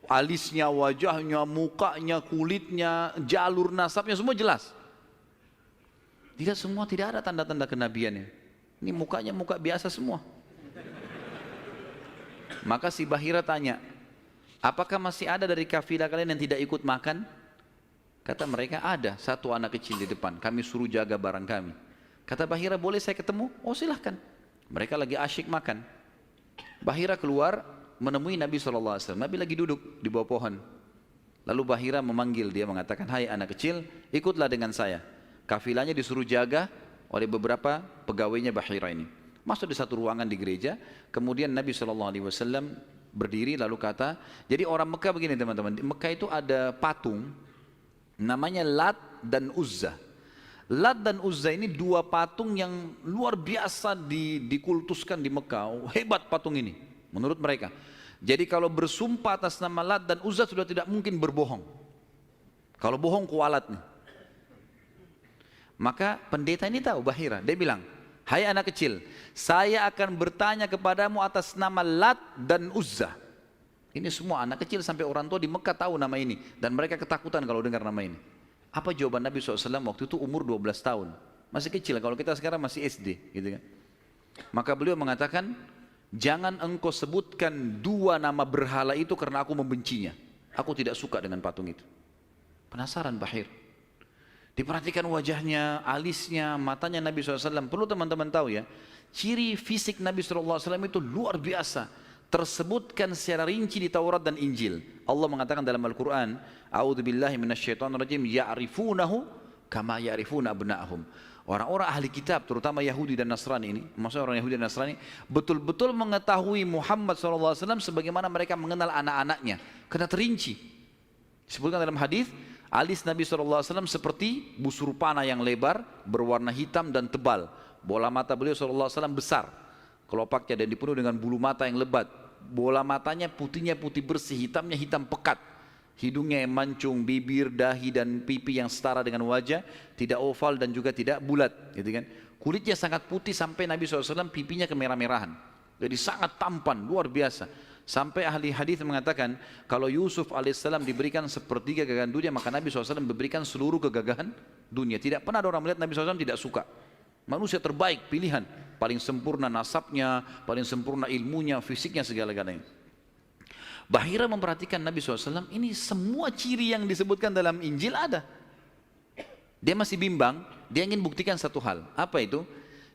Alisnya, wajahnya, mukanya, kulitnya, jalur nasabnya, semua jelas. Tidak semua, tidak ada tanda-tanda kenabiannya. Ini mukanya muka biasa semua. Maka si Bahira tanya, apakah masih ada dari kafilah kalian yang tidak ikut makan? Kata mereka, ada satu anak kecil di depan, kami suruh jaga barang kami. Kata Bahira, boleh saya ketemu? Oh silahkan. Mereka lagi asyik makan. Bahira keluar menemui Nabi SAW. Nabi lagi duduk di bawah pohon. Lalu Bahira memanggil dia, mengatakan, hai anak kecil, ikutlah dengan saya. Kafilahnya disuruh jaga oleh beberapa pegawainya Bahira ini. Masuk di satu ruangan di gereja. Kemudian Nabi SAW berdiri lalu kata, jadi orang Mekah begini teman-teman, di Mekah itu ada patung namanya Lat dan Uzza. Lat dan Uzza ini 2 patung yang luar biasa dikultuskan di Mekah. Hebat patung ini menurut mereka. Jadi kalau bersumpah atas nama Lat dan Uzza sudah tidak mungkin berbohong. Kalau bohong kualat nih. Maka pendeta ini tahu, Bahira, dia bilang, hai anak kecil, saya akan bertanya kepadamu atas nama Lat dan Uzza. Ini semua anak kecil sampai orang tua di Mekah tahu nama ini, dan mereka ketakutan kalau dengar nama ini. Apa jawaban Nabi SAW waktu itu? Umur 12 tahun, masih kecil. Kalau kita sekarang masih SD gitu kan. Maka beliau mengatakan, jangan engkau sebutkan 2 nama berhala itu karena aku membencinya. Aku tidak suka dengan patung itu. Penasaran Bahir. Diperhatikan wajahnya, alisnya, matanya Nabi SAW. Perlu teman-teman tahu ya, ciri fisik Nabi SAW itu luar biasa. Tersebutkan secara rinci di Taurat dan Injil. Allah mengatakan dalam Al-Quran, A'udzubillahi minasyaitonirrajim, ya'rifunahu kama ya'rifuna abna'ahum. Orang-orang ahli kitab, terutama Yahudi dan Nasrani ini, maksudnya orang Yahudi dan Nasrani, betul-betul mengetahui Muhammad SAW sebagaimana mereka mengenal anak-anaknya. Karena terinci. Disebutkan dalam hadis, alis Nabi SAW seperti busur panah yang lebar, berwarna hitam dan tebal. Bola mata beliau SAW besar, kelopaknya, dan dipenuhi dengan bulu mata yang lebat. Bola matanya putihnya putih bersih, hitamnya hitam pekat. Hidungnya yang mancung, bibir, dahi dan pipi yang setara dengan wajah, tidak oval dan juga tidak bulat, gitu kan. Kulitnya sangat putih sampai Nabi SAW pipinya kemerah-merahan. Jadi sangat tampan, luar biasa. Sampai ahli hadis mengatakan kalau Yusuf alaihissalam diberikan sepertiga gagahan dunia, maka Nabi SAW memberikan seluruh kegagahan dunia. Tidak pernah ada orang melihat Nabi SAW tidak suka. Manusia terbaik, pilihan, paling sempurna nasabnya, paling sempurna ilmunya, fisiknya, segala-galanya. Bahira memperhatikan Nabi SAW, ini semua ciri yang disebutkan dalam Injil ada. Dia masih bimbang, dia ingin buktikan satu hal. Apa itu?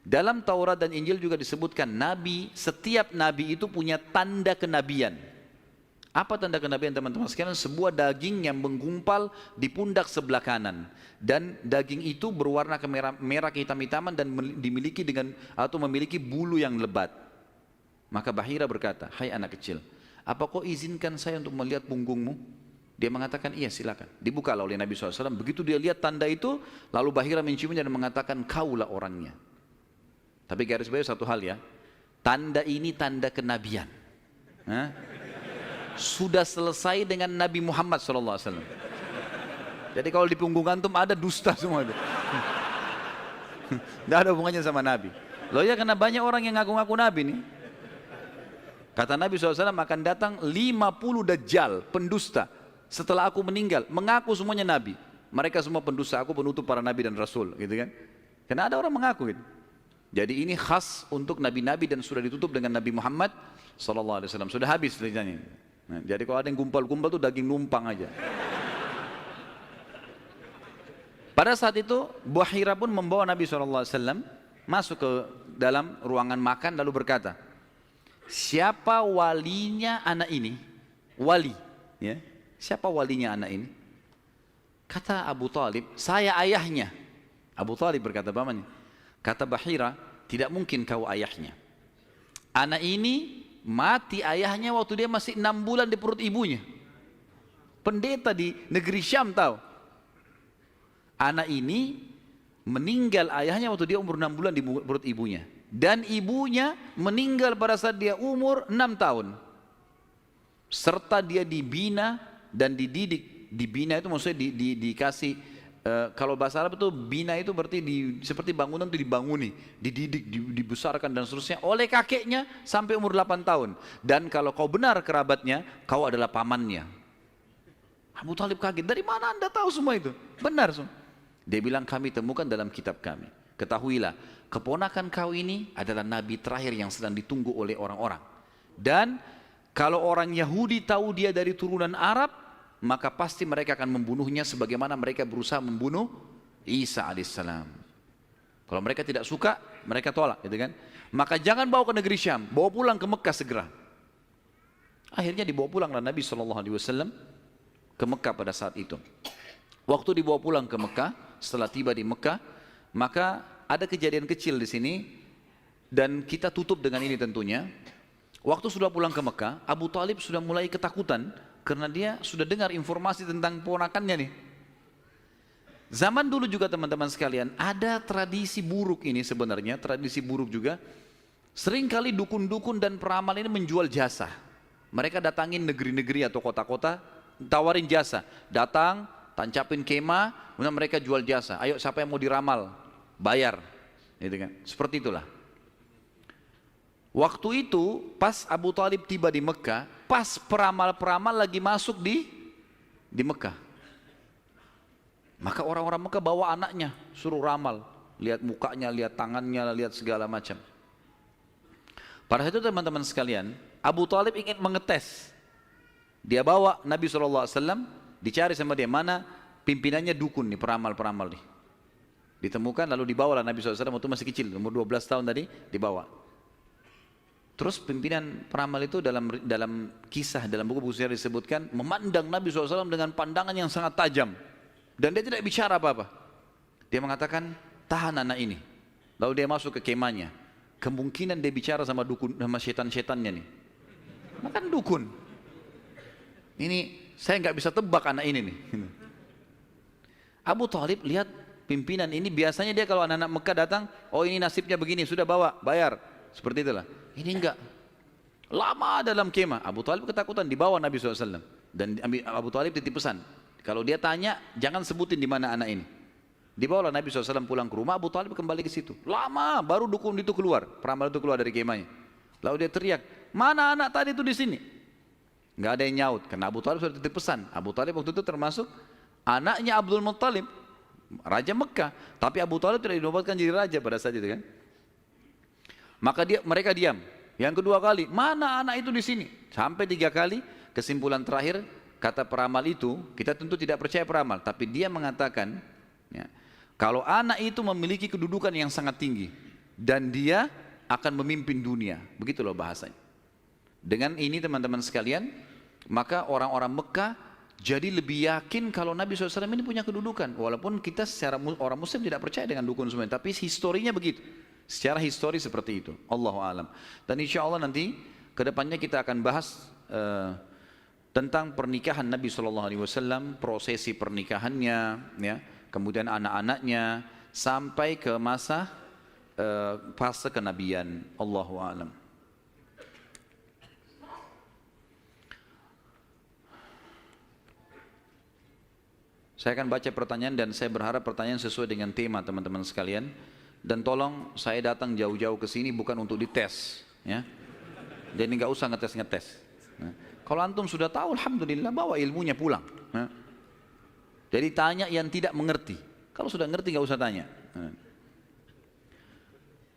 Dalam Taurat dan Injil juga disebutkan Nabi, setiap Nabi itu punya tanda kenabian. Apa tanda kenabian teman-teman sekalian? Sebuah daging yang menggumpal di pundak sebelah kanan. Dan daging itu berwarna merah kehitam-hitaman dan dimiliki dengan atau memiliki bulu yang lebat. Maka Bahira berkata, hai anak kecil, apa kau izinkan saya untuk melihat punggungmu? Dia mengatakan, iya silakan. Dibukalah oleh Nabi SAW. Begitu dia lihat tanda itu, lalu Bahira menciumnya dan mengatakan, kaulah orangnya. Tapi garis bawah satu hal ya, tanda ini tanda kenabian. Sudah selesai dengan Nabi Muhammad SAW. Jadi kalau di punggung antum ada dusta semua itu. Tidak ada hubungannya sama Nabi. Loh ya, karena banyak orang yang ngaku-ngaku Nabi nih. Kata Nabi SAW akan datang 50 dajjal, pendusta setelah aku meninggal, mengaku semuanya Nabi. Mereka semua pendusta, aku penutup para Nabi dan Rasul, gitu kan. Karena ada orang mengaku gitu. Jadi ini khas untuk Nabi-Nabi dan sudah ditutup dengan Nabi Muhammad SAW. Sudah habis ceritanya. Nah, jadi kalau ada yang gumpal-gumpal itu daging numpang aja. Pada saat itu Bahira pun membawa Nabi SAW masuk ke dalam ruangan makan lalu berkata, siapa walinya anak ini? Wali, ya. Siapa walinya anak ini? Kata Abu Talib, saya ayahnya. Abu Talib berkata, pamannya. Kata Bahira, tidak mungkin kau ayahnya. Anak ini mati ayahnya waktu dia masih 6 bulan di perut ibunya. Pendeta di negeri Syam tahu. Anak ini meninggal ayahnya waktu dia umur 6 bulan di perut ibunya. Dan ibunya meninggal pada saat dia umur 6 tahun. Serta dia dibina dan dididik. Dibina itu maksudnya dikasih, kalau bahasa Arab itu bina itu berarti seperti bangunan itu dibanguni, dididik, dibesarkan dan seterusnya oleh kakeknya sampai umur 8 tahun. Dan kalau kau benar kerabatnya, kau adalah pamannya. Abu Talib kaget, dari mana anda tahu semua itu? Benar semua. Dia bilang, kami temukan dalam kitab kami. Ketahuilah, keponakan kau ini adalah nabi terakhir yang sedang ditunggu oleh orang-orang. Dan kalau orang Yahudi tahu dia dari turunan Arab, maka pasti mereka akan membunuhnya sebagaimana mereka berusaha membunuh Isa alaihissalam. Kalau mereka tidak suka, mereka tolak, gitu kan? Maka jangan bawa ke negeri Syam, bawa pulang ke Mekah segera. Akhirnya dibawa pulanglah Nabi SAW ke Mekah pada saat itu. Waktu dibawa pulang ke Mekah, setelah tiba di Mekah, maka ada kejadian kecil di sini dan kita tutup dengan ini tentunya. Waktu sudah pulang ke Mekah, Abu Talib sudah mulai ketakutan karena dia sudah dengar informasi tentang ponakannya nih. Zaman dulu juga teman-teman sekalian, ada tradisi buruk ini sebenarnya, tradisi buruk juga. Seringkali dukun-dukun dan peramal ini menjual jasa. Mereka datangin negeri-negeri atau kota-kota, tawarin jasa. Datang, tancapin kemah, kemudian mereka jual jasa. Ayo siapa yang mau diramal, bayar. Gitu kan? Seperti itulah. Waktu itu pas Abu Talib tiba di Mekah, pas peramal-peramal lagi masuk di Mekah. Maka orang-orang Mekah bawa anaknya, suruh ramal. Lihat mukanya, lihat tangannya, lihat segala macam. Pada saat itu teman-teman sekalian, Abu Talib ingin mengetes. Dia bawa Nabi SAW, dicari sama dia, mana pimpinannya dukun nih, peramal-peramal nih. Ditemukan lalu dibawalah Nabi SAW waktu masih kecil, umur 12 tahun tadi dibawa. Terus pimpinan peramal itu dalam kisah, dalam buku-buku sejarah disebutkan memandang Nabi SAW dengan pandangan yang sangat tajam. Dan dia tidak bicara apa-apa. Dia mengatakan, tahan anak ini. Lalu dia masuk ke kemahnya. Kemungkinan dia bicara sama dukun, sama setan-setannya nih. Makan dukun. Ini saya nggak bisa tebak anak ini nih. Abu Thalib lihat pimpinan ini, biasanya dia kalau anak-anak Mekah datang, oh ini nasibnya begini, sudah bawa, bayar. Seperti itulah. Ini enggak. Lama dalam kemah. Abu Thalib ketakutan, dibawa Nabi SAW. Dan Abu Thalib titip pesan. Kalau dia tanya, jangan sebutin di mana anak ini. Dibawalah Nabi SAW pulang ke rumah, Abu Thalib kembali ke situ. Lama, baru dukun itu keluar. Peramal itu keluar dari kemahnya. Lalu dia teriak, mana anak tadi itu di sini? Enggak ada yang nyaut, karena Abu Thalib sudah titip pesan. Abu Thalib waktu itu termasuk anaknya Abdul Muttalib, Raja Mekah. Tapi Abu Thalib tidak dinobatkan jadi raja pada saat itu kan. Maka mereka diam. Yang kedua kali, mana anak itu di sini? Sampai 3 kali, kesimpulan terakhir, kata peramal itu, kita tentu tidak percaya peramal, tapi dia mengatakan, ya, kalau anak itu memiliki kedudukan yang sangat tinggi, dan dia akan memimpin dunia. Begitu loh bahasanya. Dengan ini teman-teman sekalian, maka orang-orang Mekah jadi lebih yakin kalau Nabi SAW ini punya kedudukan. Walaupun kita secara orang Muslim tidak percaya dengan dukun semua, tapi historinya begitu. Secara histori seperti itu, Allahu a'lam. Dan insya Allah nanti kedepannya kita akan bahas tentang pernikahan Nabi SAW, prosesi pernikahannya, ya, kemudian anak-anaknya sampai ke masa fase kenabian. Allahu a'lam. Saya akan baca pertanyaan dan saya berharap pertanyaan sesuai dengan tema teman-teman sekalian. Dan tolong saya datang jauh-jauh ke sini bukan untuk dites, ya. Jadi nggak usah ngetes-ngetes. Nah, kalau antum sudah tahu, alhamdulillah, bawa ilmunya pulang. Nah. Jadi tanya yang tidak mengerti. Kalau sudah ngerti nggak usah tanya. Nah.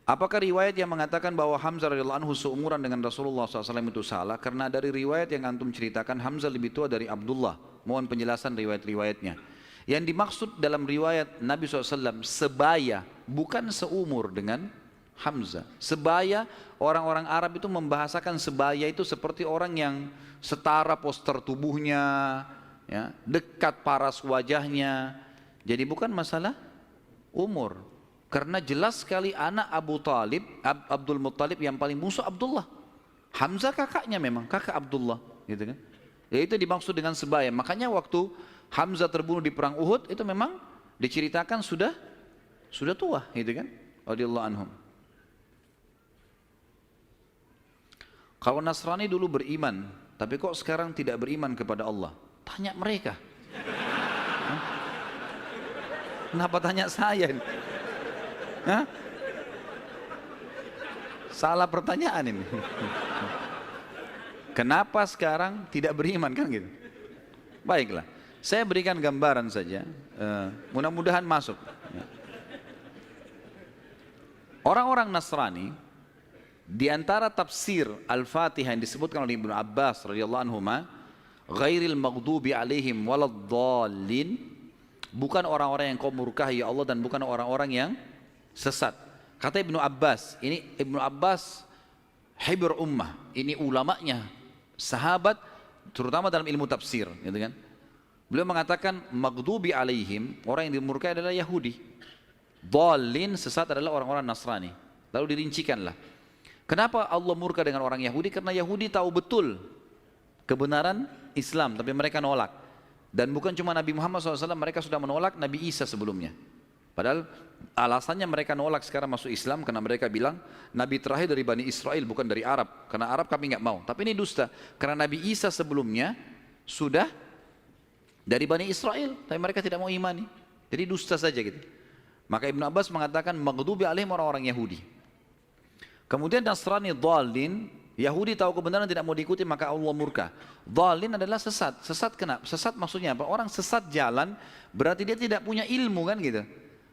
Apakah riwayat yang mengatakan bahwa Hamzah radhiyallahu anhu seumuran dengan Rasulullah SAW itu salah? Karena dari riwayat yang antum ceritakan Hamzah lebih tua dari Abdullah. Mohon penjelasan riwayat-riwayatnya. Yang dimaksud dalam riwayat Nabi SAW sebaya, bukan seumur dengan Hamzah. Sebaya, orang-orang Arab itu membahasakan sebaya itu seperti orang yang setara postur tubuhnya, ya, dekat paras wajahnya. Jadi bukan masalah umur. Karena jelas sekali anak Abu Talib, Abdul Muttalib yang paling musuh Abdullah. Hamzah kakaknya memang, kakak Abdullah, gitu kan. Ya itu dimaksud dengan sebaya. Makanya waktu Hamzah terbunuh di perang Uhud itu memang diceritakan sudah tua, gitu kan? Radhiyallahu anhum. Kalau Nasrani dulu beriman, tapi kok sekarang tidak beriman kepada Allah? Tanya mereka. Hah? Kenapa tanya saya? Hah? Salah pertanyaan ini. Kenapa sekarang tidak beriman kan gitu? Baiklah. Saya berikan gambaran saja, mudah-mudahan masuk. Orang-orang Nasrani, di antara tafsir Al-Fatihah yang disebutkan oleh Ibnu Abbas radhiyallahu anhu, ghairil maghdubi alaihim waladdallin, bukan orang-orang yang kau murkahi ya Allah dan bukan orang-orang yang sesat. Kata Ibnu Abbas, ini Ibnu Abbas hibr ummah, ini ulamanya, sahabat, terutama dalam ilmu tafsir, gitu kan? Beliau mengatakan maghdubi alaihim, orang yang dimurkai adalah Yahudi. Dhalin, sesat adalah orang-orang Nasrani. Lalu dirincikanlah. Kenapa Allah murka dengan orang Yahudi? Karena Yahudi tahu betul kebenaran Islam, tapi mereka nolak. Dan bukan cuma Nabi Muhammad SAW, mereka sudah menolak Nabi Isa sebelumnya. Padahal alasannya mereka nolak sekarang masuk Islam karena mereka bilang Nabi terakhir dari Bani Israel, bukan dari Arab. Karena Arab kami nggak mau. Tapi ini dusta. Karena Nabi Isa sebelumnya sudah dari Bani Israel, tapi mereka tidak mau imani. Jadi dusta saja gitu. Maka Ibnu Abbas mengatakan maghdubi alaihim, orang-orang Yahudi. Kemudian Nasrani dhalin, Yahudi tahu kebenaran tidak mau diikuti maka Allah murka. Dhalin adalah sesat. Sesat kenapa? Sesat maksudnya apa? Orang sesat jalan berarti dia tidak punya ilmu kan gitu.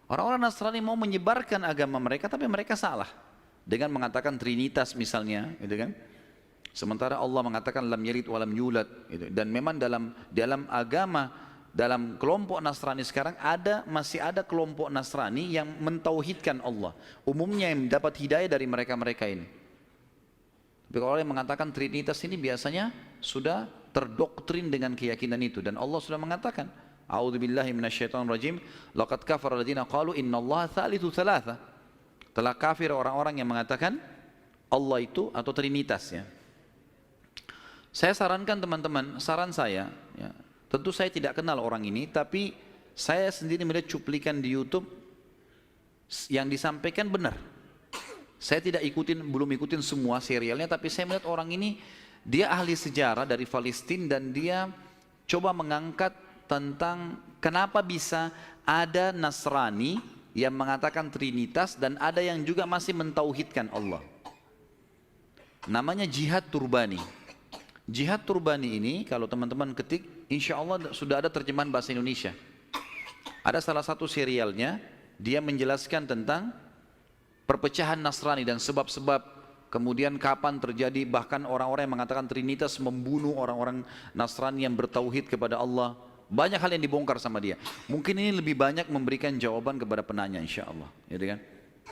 Orang-orang Nasrani mau menyebarkan agama mereka tapi mereka salah. Dengan mengatakan Trinitas misalnya, gitu kan? Sementara Allah mengatakan lam yalid wa lam yulad, gitu. Dan memang dalam agama dalam kelompok Nasrani sekarang masih ada kelompok Nasrani yang mentauhidkan Allah. Umumnya yang mendapat hidayah dari mereka-mereka ini. Tapi kalau orang yang mengatakan Trinitas ini biasanya sudah terdoktrin dengan keyakinan itu. Dan Allah sudah mengatakan, A'udzubillahi minasyaitonirrajim, laqad kafara alladziina qalu innallaha tsalitsu tsalatsa. Telah kafir orang-orang yang mengatakan Allah itu atau Trinitas ya. Saya sarankan teman-teman, saran saya ya, tentu saya tidak kenal orang ini, tapi saya sendiri melihat cuplikan di YouTube yang disampaikan benar. Saya belum ikutin semua serialnya, tapi saya melihat orang ini, dia ahli sejarah dari Palestina dan dia coba mengangkat tentang kenapa bisa ada Nasrani yang mengatakan Trinitas dan ada yang juga masih mentauhidkan Allah. Namanya Jihad Turbani. Jihad Turbani ini kalau teman-teman ketik, insya Allah sudah ada terjemahan bahasa Indonesia. Ada salah satu serialnya, dia menjelaskan tentang perpecahan Nasrani dan sebab-sebab, kemudian kapan terjadi, bahkan orang-orang yang mengatakan Trinitas membunuh orang-orang Nasrani yang bertauhid kepada Allah. Banyak hal yang dibongkar sama dia. Mungkin ini lebih banyak memberikan jawaban kepada penanya insya Allah, gitu kan?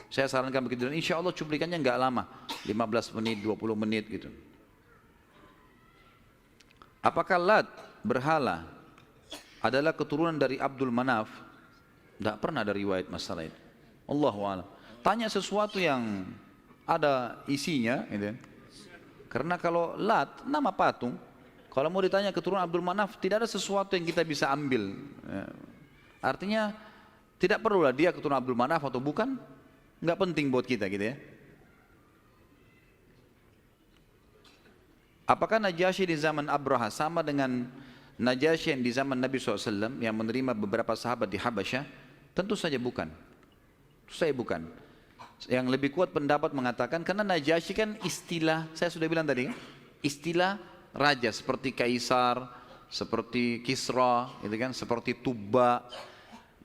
Saya sarankan begitu, dan insya Allah cuplikannya nggak lama, 15 menit, 20 menit gitu. Apakah Lat, berhala, adalah keturunan dari Abdul Manaf? Tidak pernah ada riwayat masalah itu. Allahu a'lam. Tanya sesuatu yang ada isinya, gitu. Karena kalau Lat, nama patung, kalau mau ditanya keturunan Abdul Manaf, tidak ada sesuatu yang kita bisa ambil. Artinya, tidak perlulah dia keturunan Abdul Manaf atau bukan, nggak penting buat kita gitu ya. Apakah Najasyi di zaman Abraha sama dengan Najasyi yang di zaman Nabi SAW yang menerima beberapa sahabat di Habasyah? Tentu saja bukan. Tentu saja bukan. Yang lebih kuat pendapat mengatakan karena Najasyi kan istilah, saya sudah bilang tadi, istilah raja seperti Kaisar, seperti Kisra, gitu kan, seperti Tuba.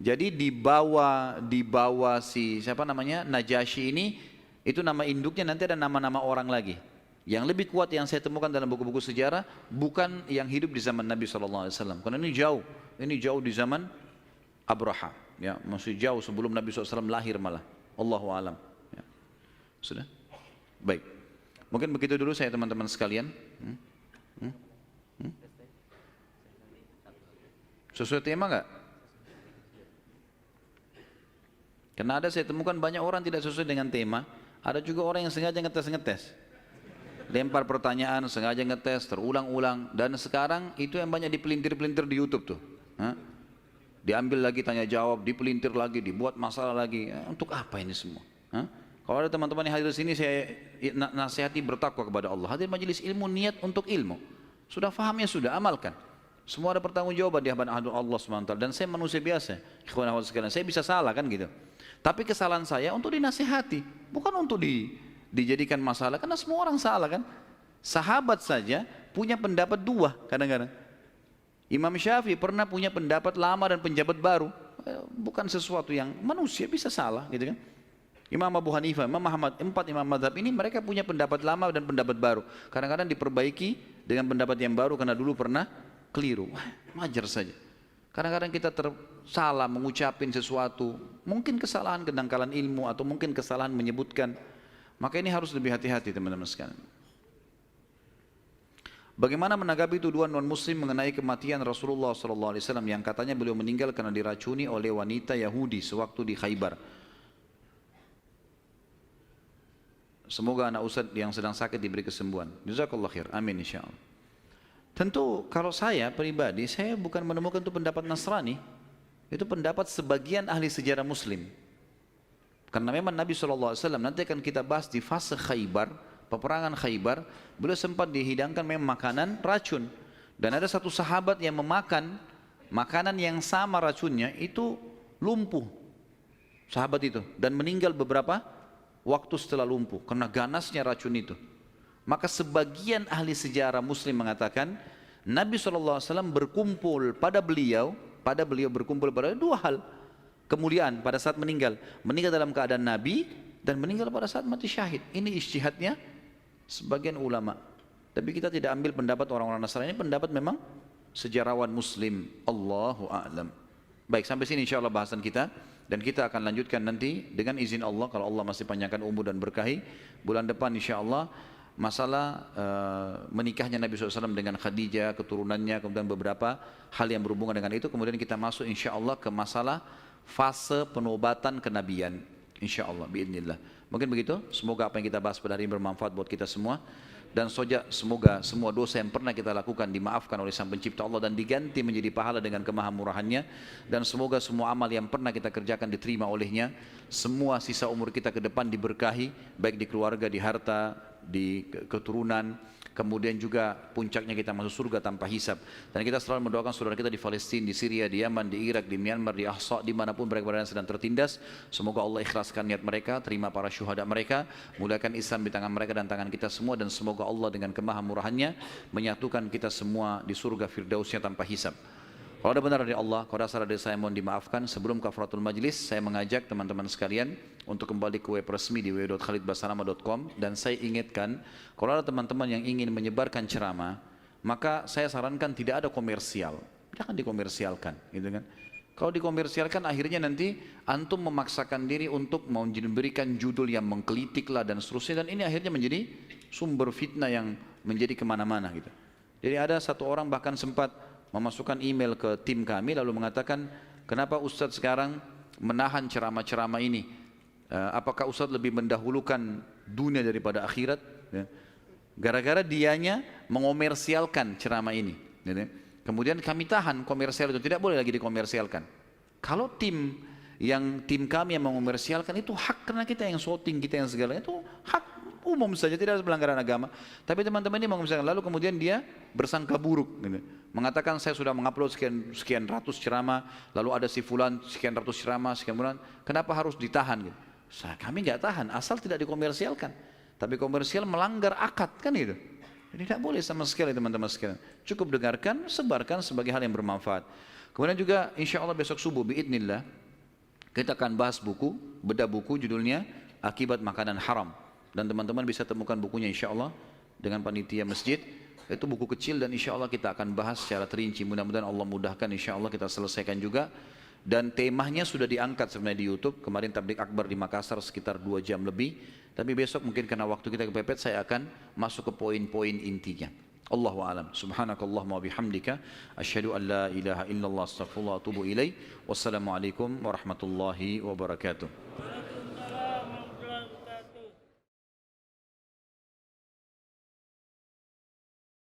Jadi di bawah si siapa namanya Najasyi ini, itu nama induknya nanti ada nama-nama orang lagi. Yang lebih kuat yang saya temukan dalam buku-buku sejarah bukan yang hidup di zaman Nabi SAW. Karena ini jauh di zaman Abraha. Ya, masih jauh sebelum Nabi SAW lahir malah. Allahu a'lam. Ya. Sudah? Baik. Mungkin begitu dulu saya teman-teman sekalian. Sesuai tema nggak? Karena ada saya temukan banyak orang tidak sesuai dengan tema. Ada juga orang yang sengaja ngetes. Lempar pertanyaan, sengaja ngetes, terulang-ulang. Dan sekarang itu yang banyak dipelintir-pelintir di YouTube tuh. Diambil lagi tanya jawab, dipelintir lagi, dibuat masalah lagi. Untuk apa ini semua? Kalau ada teman-teman yang hadir di sini, saya nasihati bertakwa kepada Allah. Hadir majelis ilmu, niat untuk ilmu. Sudah fahamnya, sudah amalkan. Semua ada pertanggungjawaban di hadapan Allah SWT. Dan saya manusia biasa. Saya bisa salah kan gitu. Tapi kesalahan saya untuk dinasihati, bukan untuk dijadikan masalah, karena semua orang salah kan. Sahabat saja punya pendapat dua kadang-kadang. Imam Syafi'i pernah punya pendapat lama dan pendapat baru. Bukan sesuatu yang manusia bisa salah gitu kan. Imam Abu Hanifah, Imam Ahmad, 4 imam mazhab ini mereka punya pendapat lama dan pendapat baru. Kadang-kadang diperbaiki dengan pendapat yang baru karena dulu pernah keliru. Wajar saja. Kadang-kadang kita salah mengucapin sesuatu, mungkin kesalahan kedangkalan ilmu atau mungkin kesalahan menyebutkan. Maka ini harus lebih hati-hati teman-teman sekalian. Bagaimana menanggapi tuduhan non-muslim mengenai kematian Rasulullah SAW yang katanya beliau meninggal karena diracuni oleh wanita Yahudi sewaktu di Khaybar? Semoga anak Ustadz yang sedang sakit diberi kesembuhan. Jazakallah khair. Amin insyaallah. Tentu kalau saya pribadi, saya bukan menemukan itu pendapat Nasrani. Itu pendapat sebagian ahli sejarah muslim. Karena memang Nabi SAW, nanti akan kita bahas di fase Khaybar, peperangan Khaybar, beliau sempat dihidangkan memang makanan racun. Dan ada satu sahabat yang memakan makanan yang sama racunnya, itu lumpuh. Sahabat itu. Dan meninggal beberapa waktu setelah lumpuh, karena ganasnya racun itu. Maka sebagian ahli sejarah muslim mengatakan, Nabi SAW berkumpul pada beliau berkumpul pada dua hal. Kemuliaan pada saat meninggal dalam keadaan Nabi dan meninggal pada saat mati syahid. Ini ijtihadnya sebagian ulama. Tapi kita tidak ambil pendapat orang-orang Nasrani, ini pendapat memang sejarawan muslim. Allahu a'lam. Baik, sampai sini insya Allah bahasan kita. Dan kita akan lanjutkan nanti dengan izin Allah, kalau Allah masih panjangkan umur dan berkahi, bulan depan insya Allah masalah menikahnya Nabi SAW dengan Khadijah, keturunannya, kemudian beberapa hal yang berhubungan dengan itu. Kemudian kita masuk insya Allah ke masalah fase penobatan kenabian, insya Allah, biidznillah. Mungkin begitu, semoga apa yang kita bahas pada hari ini bermanfaat buat kita semua. Dan semoga semua dosa yang pernah kita lakukan dimaafkan oleh Sang Pencipta Allah dan diganti menjadi pahala dengan kemahamurahannya. Dan semoga semua amal yang pernah kita kerjakan diterima olehnya. Semua sisa umur kita ke depan diberkahi, baik di keluarga, di harta, di keturunan. Kemudian juga puncaknya kita masuk surga tanpa hisab. Dan kita selalu mendoakan saudara kita di Palestina, di Syria, di Yaman, di Irak, di Myanmar, di Ahsa, dimanapun mereka berada sedang tertindas. Semoga Allah ikhlaskan niat mereka, terima para syuhada mereka, muliakan Islam di tangan mereka dan tangan kita semua. Dan semoga Allah dengan kemahamurahannya menyatukan kita semua di surga firdausnya tanpa hisab. Kalau ada benar dari Allah, kalau ada salah dari saya mohon dimaafkan. Sebelum kafaratul majlis, saya mengajak teman-teman sekalian untuk kembali ke web resmi di www.khalidbasalamah.com. Dan saya ingatkan, kalau ada teman-teman yang ingin menyebarkan ceramah, maka saya sarankan tidak ada komersial. Jangan dikomersialkan, gitu kan. Kalau dikomersialkan akhirnya nanti antum memaksakan diri untuk memberikan judul yang menggelitik lah dan seterusnya. Dan ini akhirnya menjadi sumber fitnah yang menjadi kemana-mana gitu. Jadi ada satu orang bahkan sempat memasukkan email ke tim kami lalu mengatakan, kenapa Ustadz sekarang menahan ceramah-ceramah ini? Apakah Ustadz lebih mendahulukan dunia daripada akhirat? Gara-gara dianya mengomersialkan ceramah ini. Kemudian kami tahan komersial itu, tidak boleh lagi dikomersialkan. Kalau tim kami yang mengomersialkan itu hak, karena kita yang shooting, kita yang segala itu hak umum saja, tidak ada pelanggaran agama. Tapi teman-teman ini mengomersialkan, lalu kemudian dia bersangka buruk, gitu. Mengatakan saya sudah mengupload sekian ratus ceramah, lalu ada si fulan sekian ratus ceramah, sekian bulan, kenapa harus ditahan? Gitu. Kami nggak tahan, asal tidak dikomersialkan. Tapi komersial melanggar akad kan gitu. Jadi tidak boleh sama sekali teman-teman sekalian. Cukup dengarkan, sebarkan sebagai hal yang bermanfaat. Kemudian juga insya Allah besok subuh biidznillah kita akan bahas buku, bedah buku judulnya Akibat Makanan Haram. Dan teman-teman bisa temukan bukunya insya Allah dengan panitia masjid. Itu buku kecil dan insya Allah kita akan bahas secara terinci. Mudah-mudahan Allah mudahkan, insya Allah kita selesaikan juga. Dan temanya sudah diangkat sebenarnya di YouTube. Kemarin tablik akbar di Makassar sekitar 2 jam lebih. Tapi besok mungkin karena waktu kita kepepet, saya akan masuk ke poin-poin intinya. Allahu a'lam. Subhanakallahumma wa bihamdika asyhadu an la ilaha illallah astaghfirullah wa atubu ilaih. Wassalamualaikum warahmatullahi wabarakatuh.